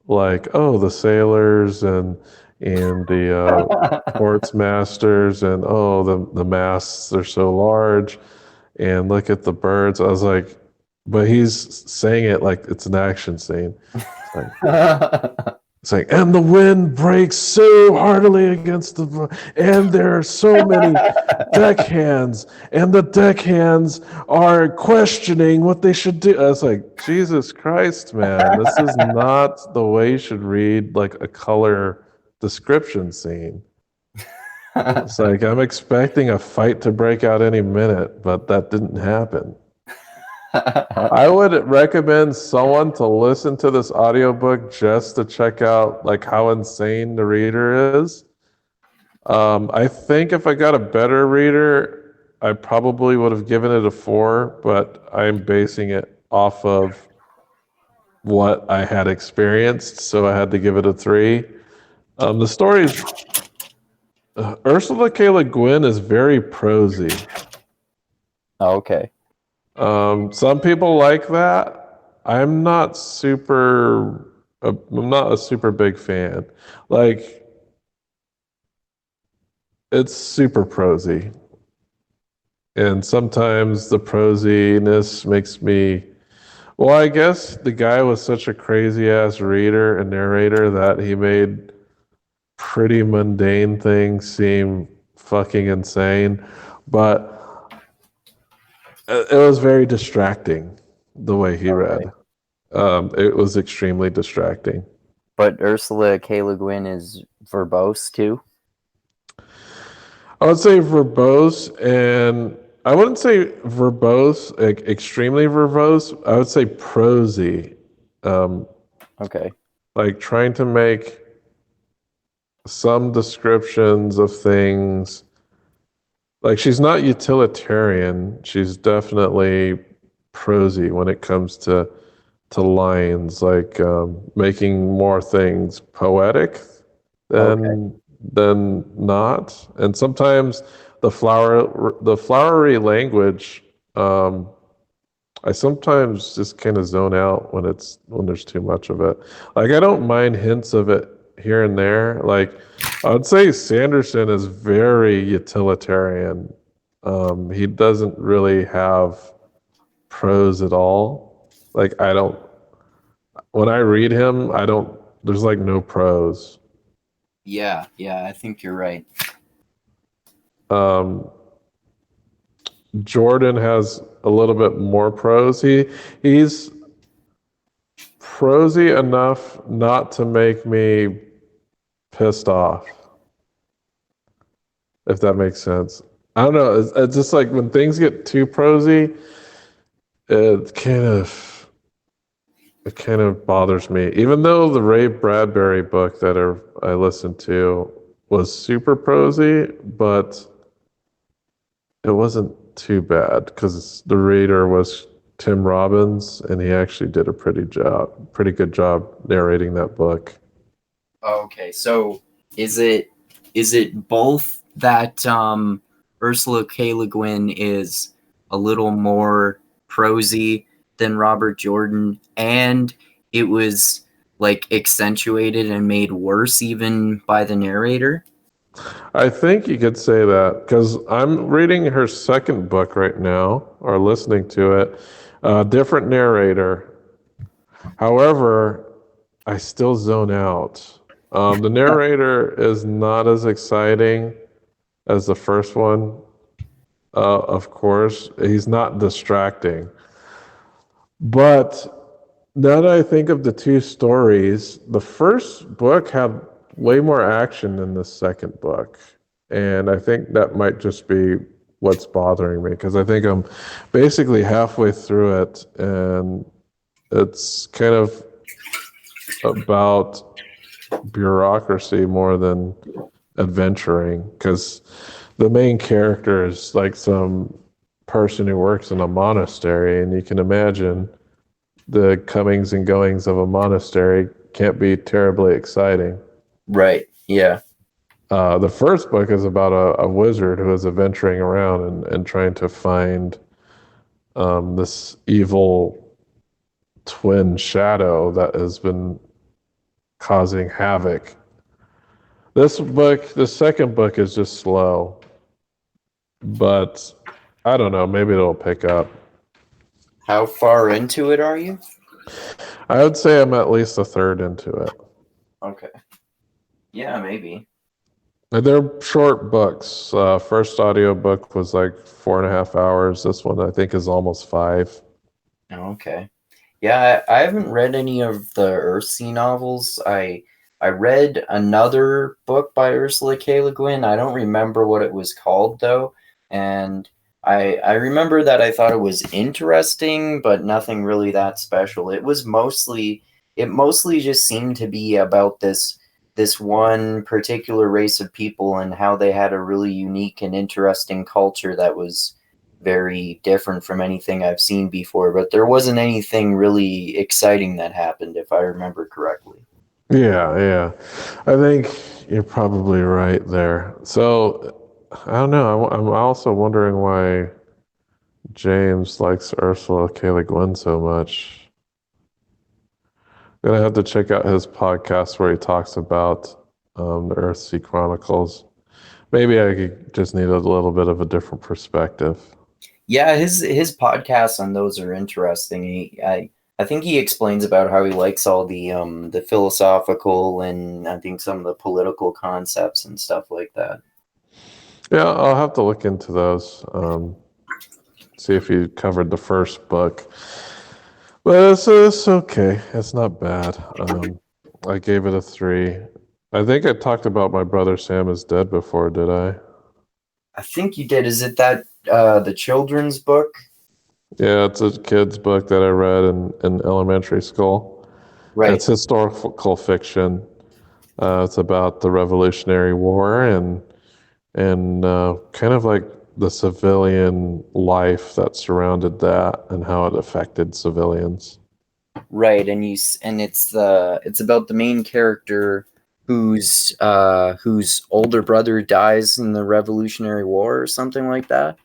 like, oh, the sailors and the ports masters, and oh, the masts are so large, and look at the birds. I was like, but he's saying it like it's an action scene. It's like, and the wind breaks so heartily against and there are so many deckhands, and the deckhands are questioning what they should do. I was like, Jesus Christ, man, this is not the way you should read like a color description scene. It's like, I'm expecting a fight to break out any minute, but that didn't happen. I would recommend someone to listen to this audiobook just to check out like how insane the reader is. I think if I got a better reader, I probably would have given it a 4, but I'm basing it off of what I had experienced, so I had to give it a 3. The story's Ursula K. Le Guin is very prosy. Okay. Some people like that. I'm not a super big fan. Like, it's super prosy. And sometimes the prosiness makes me, well, I guess the guy was such a crazy ass reader and narrator that he made pretty mundane things seem fucking insane. But it was very distracting the way he read. It was extremely distracting. But Ursula K. Le Guin is verbose too? I would say verbose, and I wouldn't say verbose, like extremely verbose. I would say prosy. Okay. Like trying to make some descriptions of things. Like, she's not utilitarian. She's definitely prosy when it comes to lines, like making more things poetic than not. And sometimes the flowery language, I sometimes just kind of zone out when there's too much of it. Like, I don't mind hints of it here and there. Like, I would say Sanderson is very utilitarian. He doesn't really have prose at all. Like, when I read him, there's like no prose. Yeah, I think you're right. Jordan has a little bit more prose. He's prosy enough not to make me pissed off, if that makes sense. I don't know. It's just like when things get too prosy, it kind of bothers me. Even though the Ray Bradbury book that I listened to was super prosy, but it wasn't too bad because the reader was Tim Robbins, and he actually did a pretty good job narrating that book. Okay, so is it both that Ursula K. Le Guin is a little more prosy than Robert Jordan, and it was like accentuated and made worse even by the narrator? I think you could say that because I'm reading her second book right now, or listening to it. Different narrator. However, I still zone out. The narrator is not as exciting as the first one. Of course, he's not distracting. But now that I think of the two stories, the first book had way more action than the second book. And I think that might just be what's bothering me, because I think I'm basically halfway through it, and it's kind of about bureaucracy more than adventuring, because the main character is like some person who works in a monastery, and you can imagine the comings and goings of a monastery can't be terribly exciting. Right. Yeah. The first book is about a wizard who is adventuring around and trying to find this evil twin shadow that has been causing havoc. The second book is just slow, but I don't know, maybe it'll pick up. How far into it are you? I would say I'm at least a third into it. Okay. Yeah, maybe. And they're short books. First audiobook was like 4.5 hours. This one I think is almost 5. Okay. Yeah, I haven't read any of the Earthsea novels. I read another book by Ursula K. Le Guin. I don't remember what it was called though, and I remember that I thought it was interesting, but nothing really that special. It mostly just seemed to be about this one particular race of people and how they had a really unique and interesting culture that was very different from anything I've seen before, but there wasn't anything really exciting that happened, if I remember correctly. Yeah. I think you're probably right there. So I don't know. I'm also wondering why James likes Ursula K. Le Guin so much. I'm gonna have to check out his podcast where he talks about the Earthsea Chronicles. Maybe I just need a little bit of a different perspective. Yeah, his podcasts on those are interesting. I think he explains about how he likes all the philosophical and I think some of the political concepts and stuff like that. Yeah, I'll have to look into those. See if you covered the first book. But it's okay. It's not bad. I gave it a 3. I think I talked about My Brother Sam is Dead before, did I? I think you did. Is it that the children's book? Yeah, it's a kid's book that I read in elementary school. Right. It's historical fiction. It's about the Revolutionary War and kind of like the civilian life that surrounded that and how it affected civilians. Right, and it's about the main character whose older brother dies in the Revolutionary War or something like that.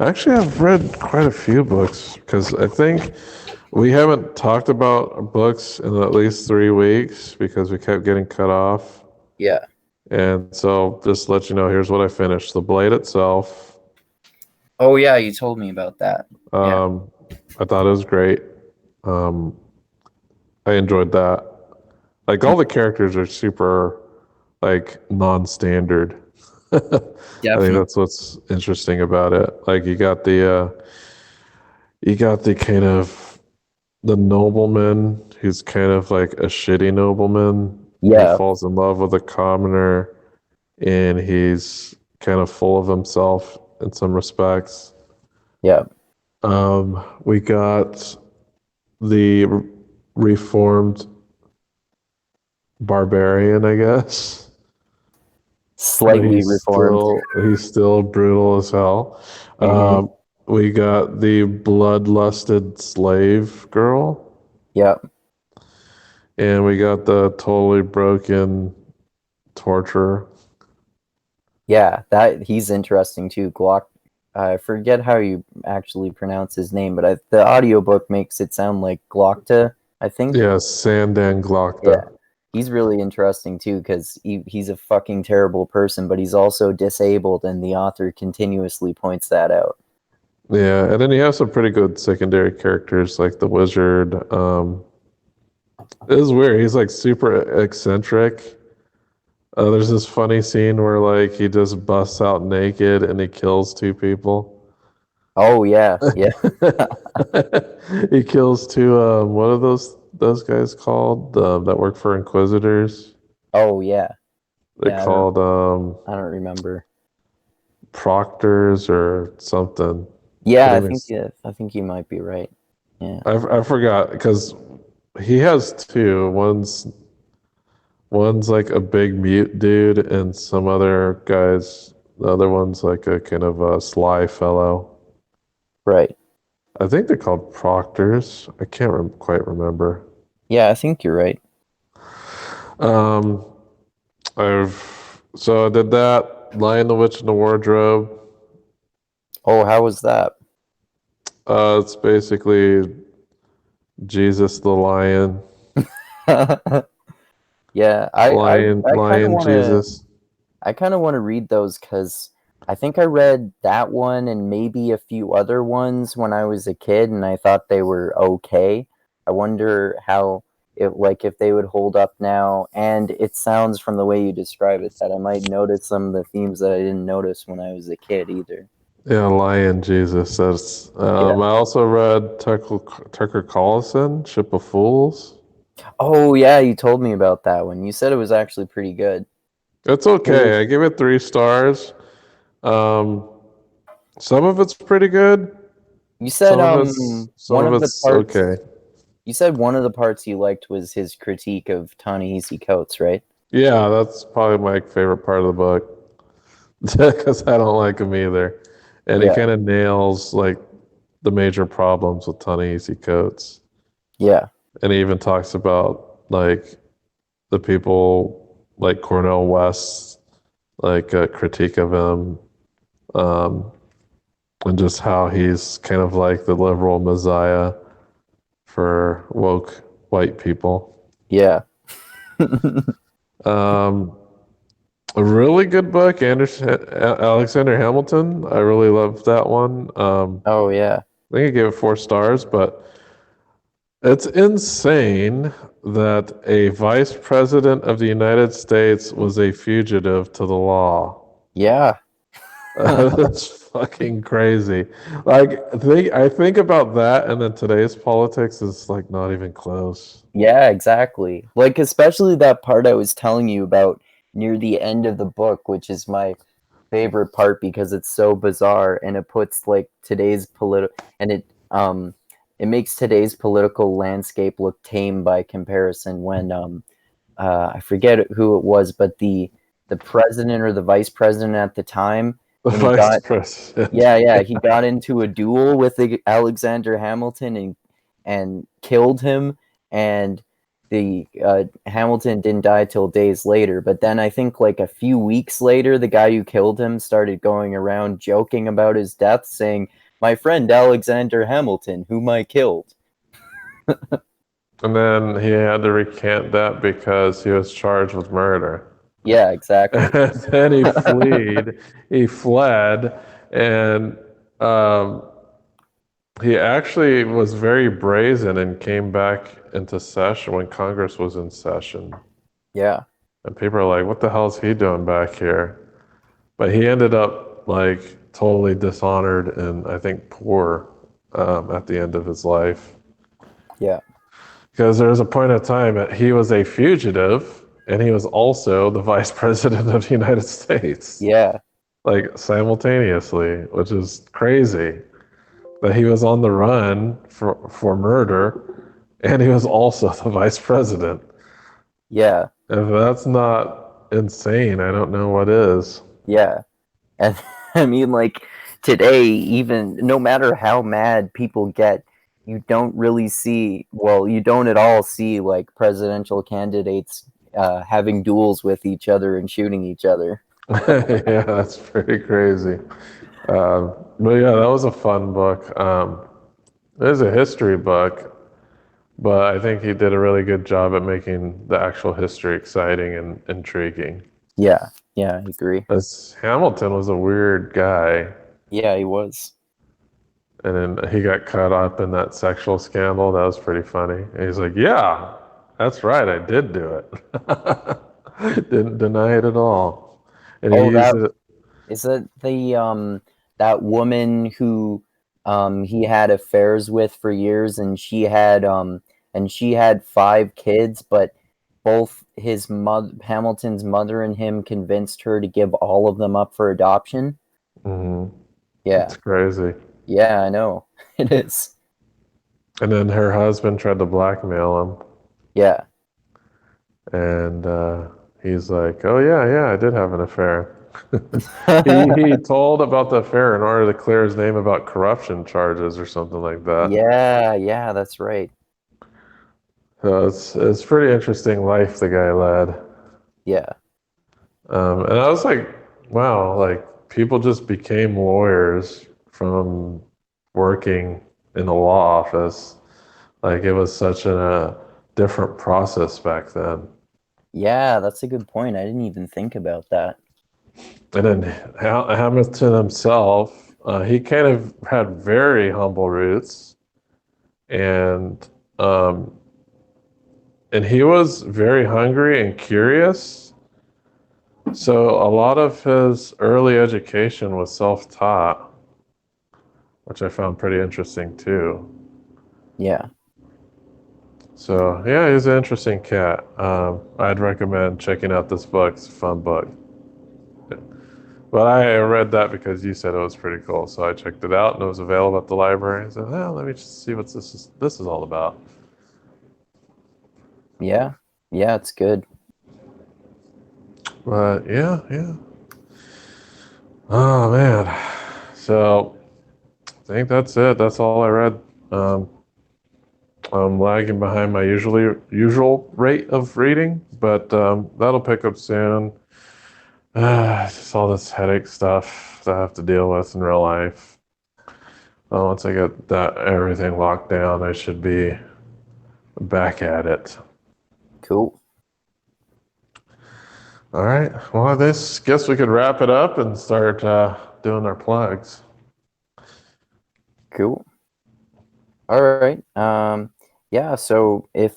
Actually, I've read quite a few books because I think we haven't talked about books in at least 3 weeks because we kept getting cut off. Yeah. And so, just to let you know, here's what I finished: The Blade itself. Oh yeah, you told me about that. Yeah. I thought it was great. Um, I enjoyed that. Like all the characters are super, like non-standard. I think Definitely. that's what's interesting about it. Like you got the kind of the nobleman who's kind of like a shitty nobleman. He Yeah. falls in love with a commoner, and he's kind of full of himself in some respects. Yeah. We got the reformed barbarian, I guess. Slightly reformed. He's still brutal as hell. Mhm. We got the bloodlusted slave girl, Yeah. and we got the totally broken torturer. Yeah, that he's interesting too. Glock. I forget how you actually pronounce his name, but the audiobook makes it sound like Glockta, I think. Yeah, Sandan Yeah. Glockta. He's really interesting too because he's a fucking terrible person, but he's also disabled, and the author continuously points that out. Yeah, and then you have some pretty good secondary characters like the wizard. It is weird. He's like super eccentric. There's this funny scene where like he just busts out naked and he kills 2 people. Oh yeah, yeah. He kills 2. What are those guys called? That work for Inquisitors. Oh yeah, They're yeah. called I don't remember. proctors or something. Yeah, But I think you might be right. Yeah. I forgot because he has 2. One's like a big mute dude, and some other guy's The other one's like a kind of a sly fellow. Right. I think they're called proctors. I can't quite remember. Yeah, I think you're right. Um, I did that. Lion, the Witch, and the Wardrobe. Oh, how was that? It's basically Jesus the lion, Yeah, I kind of lion want to Jesus. read those because I think I read that one and maybe a few other ones when I was a kid, and I thought they were okay. I wonder how it like if they would hold up now. And it sounds from the way you describe it that I might notice some of the themes that I didn't notice when I was a kid either. Yeah, lion Jesus. That's. Yeah. I also read Tucker Carlson, Ship of Fools. Oh yeah, you told me about that one. You said it was actually pretty good. It's It okay. I was. give it 3 stars. Um, some of it's pretty good. You said Some one of of the it's parts. okay. You said one of the parts you liked was his critique of Ta-Nehisi Coates, right? Yeah, that's probably my favorite part of the book because I don't like him either, and he Yeah, kind of nails like the major problems with Ta-Nehisi Coates, yeah, and he even talks about like the people like Cornel West's like critique of him, um, and just how he's kind of like the liberal messiah for woke white people. yeah. Um, a really good book, Alexander Hamilton. I really loved that one. Oh yeah, I think I gave it 4 stars, but it's insane that a vice president of the United States was a fugitive to the law. yeah, That's fucking crazy. Like, I think about that, and then today's politics is like not even close. yeah. Exactly. Like especially that part I was telling you about near the end of the book, which is my favorite part because it's so bizarre and it puts like today's political and it makes today's political landscape look tame by comparison when I forget who it was, but the president or the vice president at the time The when he vice got president. yeah he got into a duel with Alexander Hamilton and killed him, and the Hamilton didn't die till days later. But then I think like a few weeks later, the guy who killed him started going around joking about his death, saying, "My friend Alexander Hamilton, whom I killed." And then he had to recant that because he was charged with murder. Yeah, exactly. And then he fled, and um, he actually was very brazen and came back into session when Congress was in session. Yeah, And people are like, what the hell is he doing back here? But he ended up like totally dishonored and I think poor at the end of his life. yeah, Because there was a point of time that he was a fugitive and he was also the vice president of the United States, yeah, like simultaneously, which is crazy that he was on the run for murder and he was also the vice president. yeah, If that's not insane, I don't know what is. yeah. And I mean, like today, even no matter how mad people get, you don't really see, well, you don't at all see like presidential candidates having duels with each other and shooting each other. Yeah, that's pretty crazy. But yeah, that was a fun book. It is a history book, but I think he did a really good job at making the actual history exciting and intriguing. Yeah, yeah, I agree. As Hamilton was a weird guy, Yeah, he was. and then he got caught up in that sexual scandal. That was pretty funny. And he's like, "Yeah, that's right, I did do it. Didn't deny it at all." And he Oh, used that it. is that the that woman who he had affairs with for years, and she had 5 kids, but both his mother Hamilton's mother and him convinced her to give all of them up for adoption. Mhm. Yeah. It's crazy. Yeah, I know. It is. And then her husband tried to blackmail him, Yeah. and he's like, "Oh yeah, yeah, I did have an affair." He told about the affair in order to clear his name about corruption charges or something like that. Yeah, that's right. So it's pretty interesting life the guy led. Yeah. And I was like, wow, like people just became lawyers from working in the law office. Like it was such a different process back then. Yeah, that's a good point. I didn't even think about that. And then Hamilton himself, he kind of had very humble roots, and um, and he was very hungry and curious. So a lot of his early education was self-taught, which I found pretty interesting too. Yeah. So yeah, he's an interesting cat. I'd recommend checking out this book. It's a fun book. But I read that because you said it was pretty cool, so I checked it out and it was available at the library. I said, "Well, let me just see what this is all about." Yeah. Yeah, it's good. But yeah. Oh man. So I think that's it. That's all I read. Um, I'm lagging behind my usual rate of reading, but that'll pick up soon. Just all this headache stuff that I have to deal with in real life. Once I get that everything locked down, I should be back at it. Cool. All right. Well, I guess we could wrap it up and start doing our plugs. Cool. All right. Yeah, so if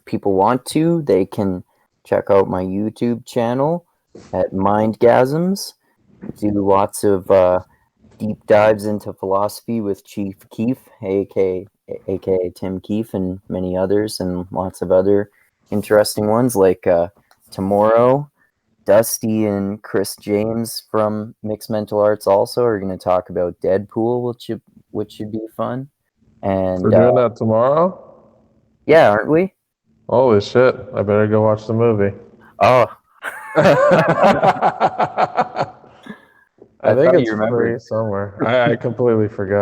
people want to, they can check out my YouTube channel at Mindgasms. Do lots of deep dives into philosophy with Chief Keef, aka Tim Keefe, and many others, and lots of other interesting ones like tomorrow. Dusty and Chris James from Mixed Mental Arts also are going to talk about Deadpool, which should be fun. And We're doing that tomorrow? yeah, aren't we? Holy shit. I better go watch the movie. Oh, I think thought it's you free remembered. somewhere. I completely forgot.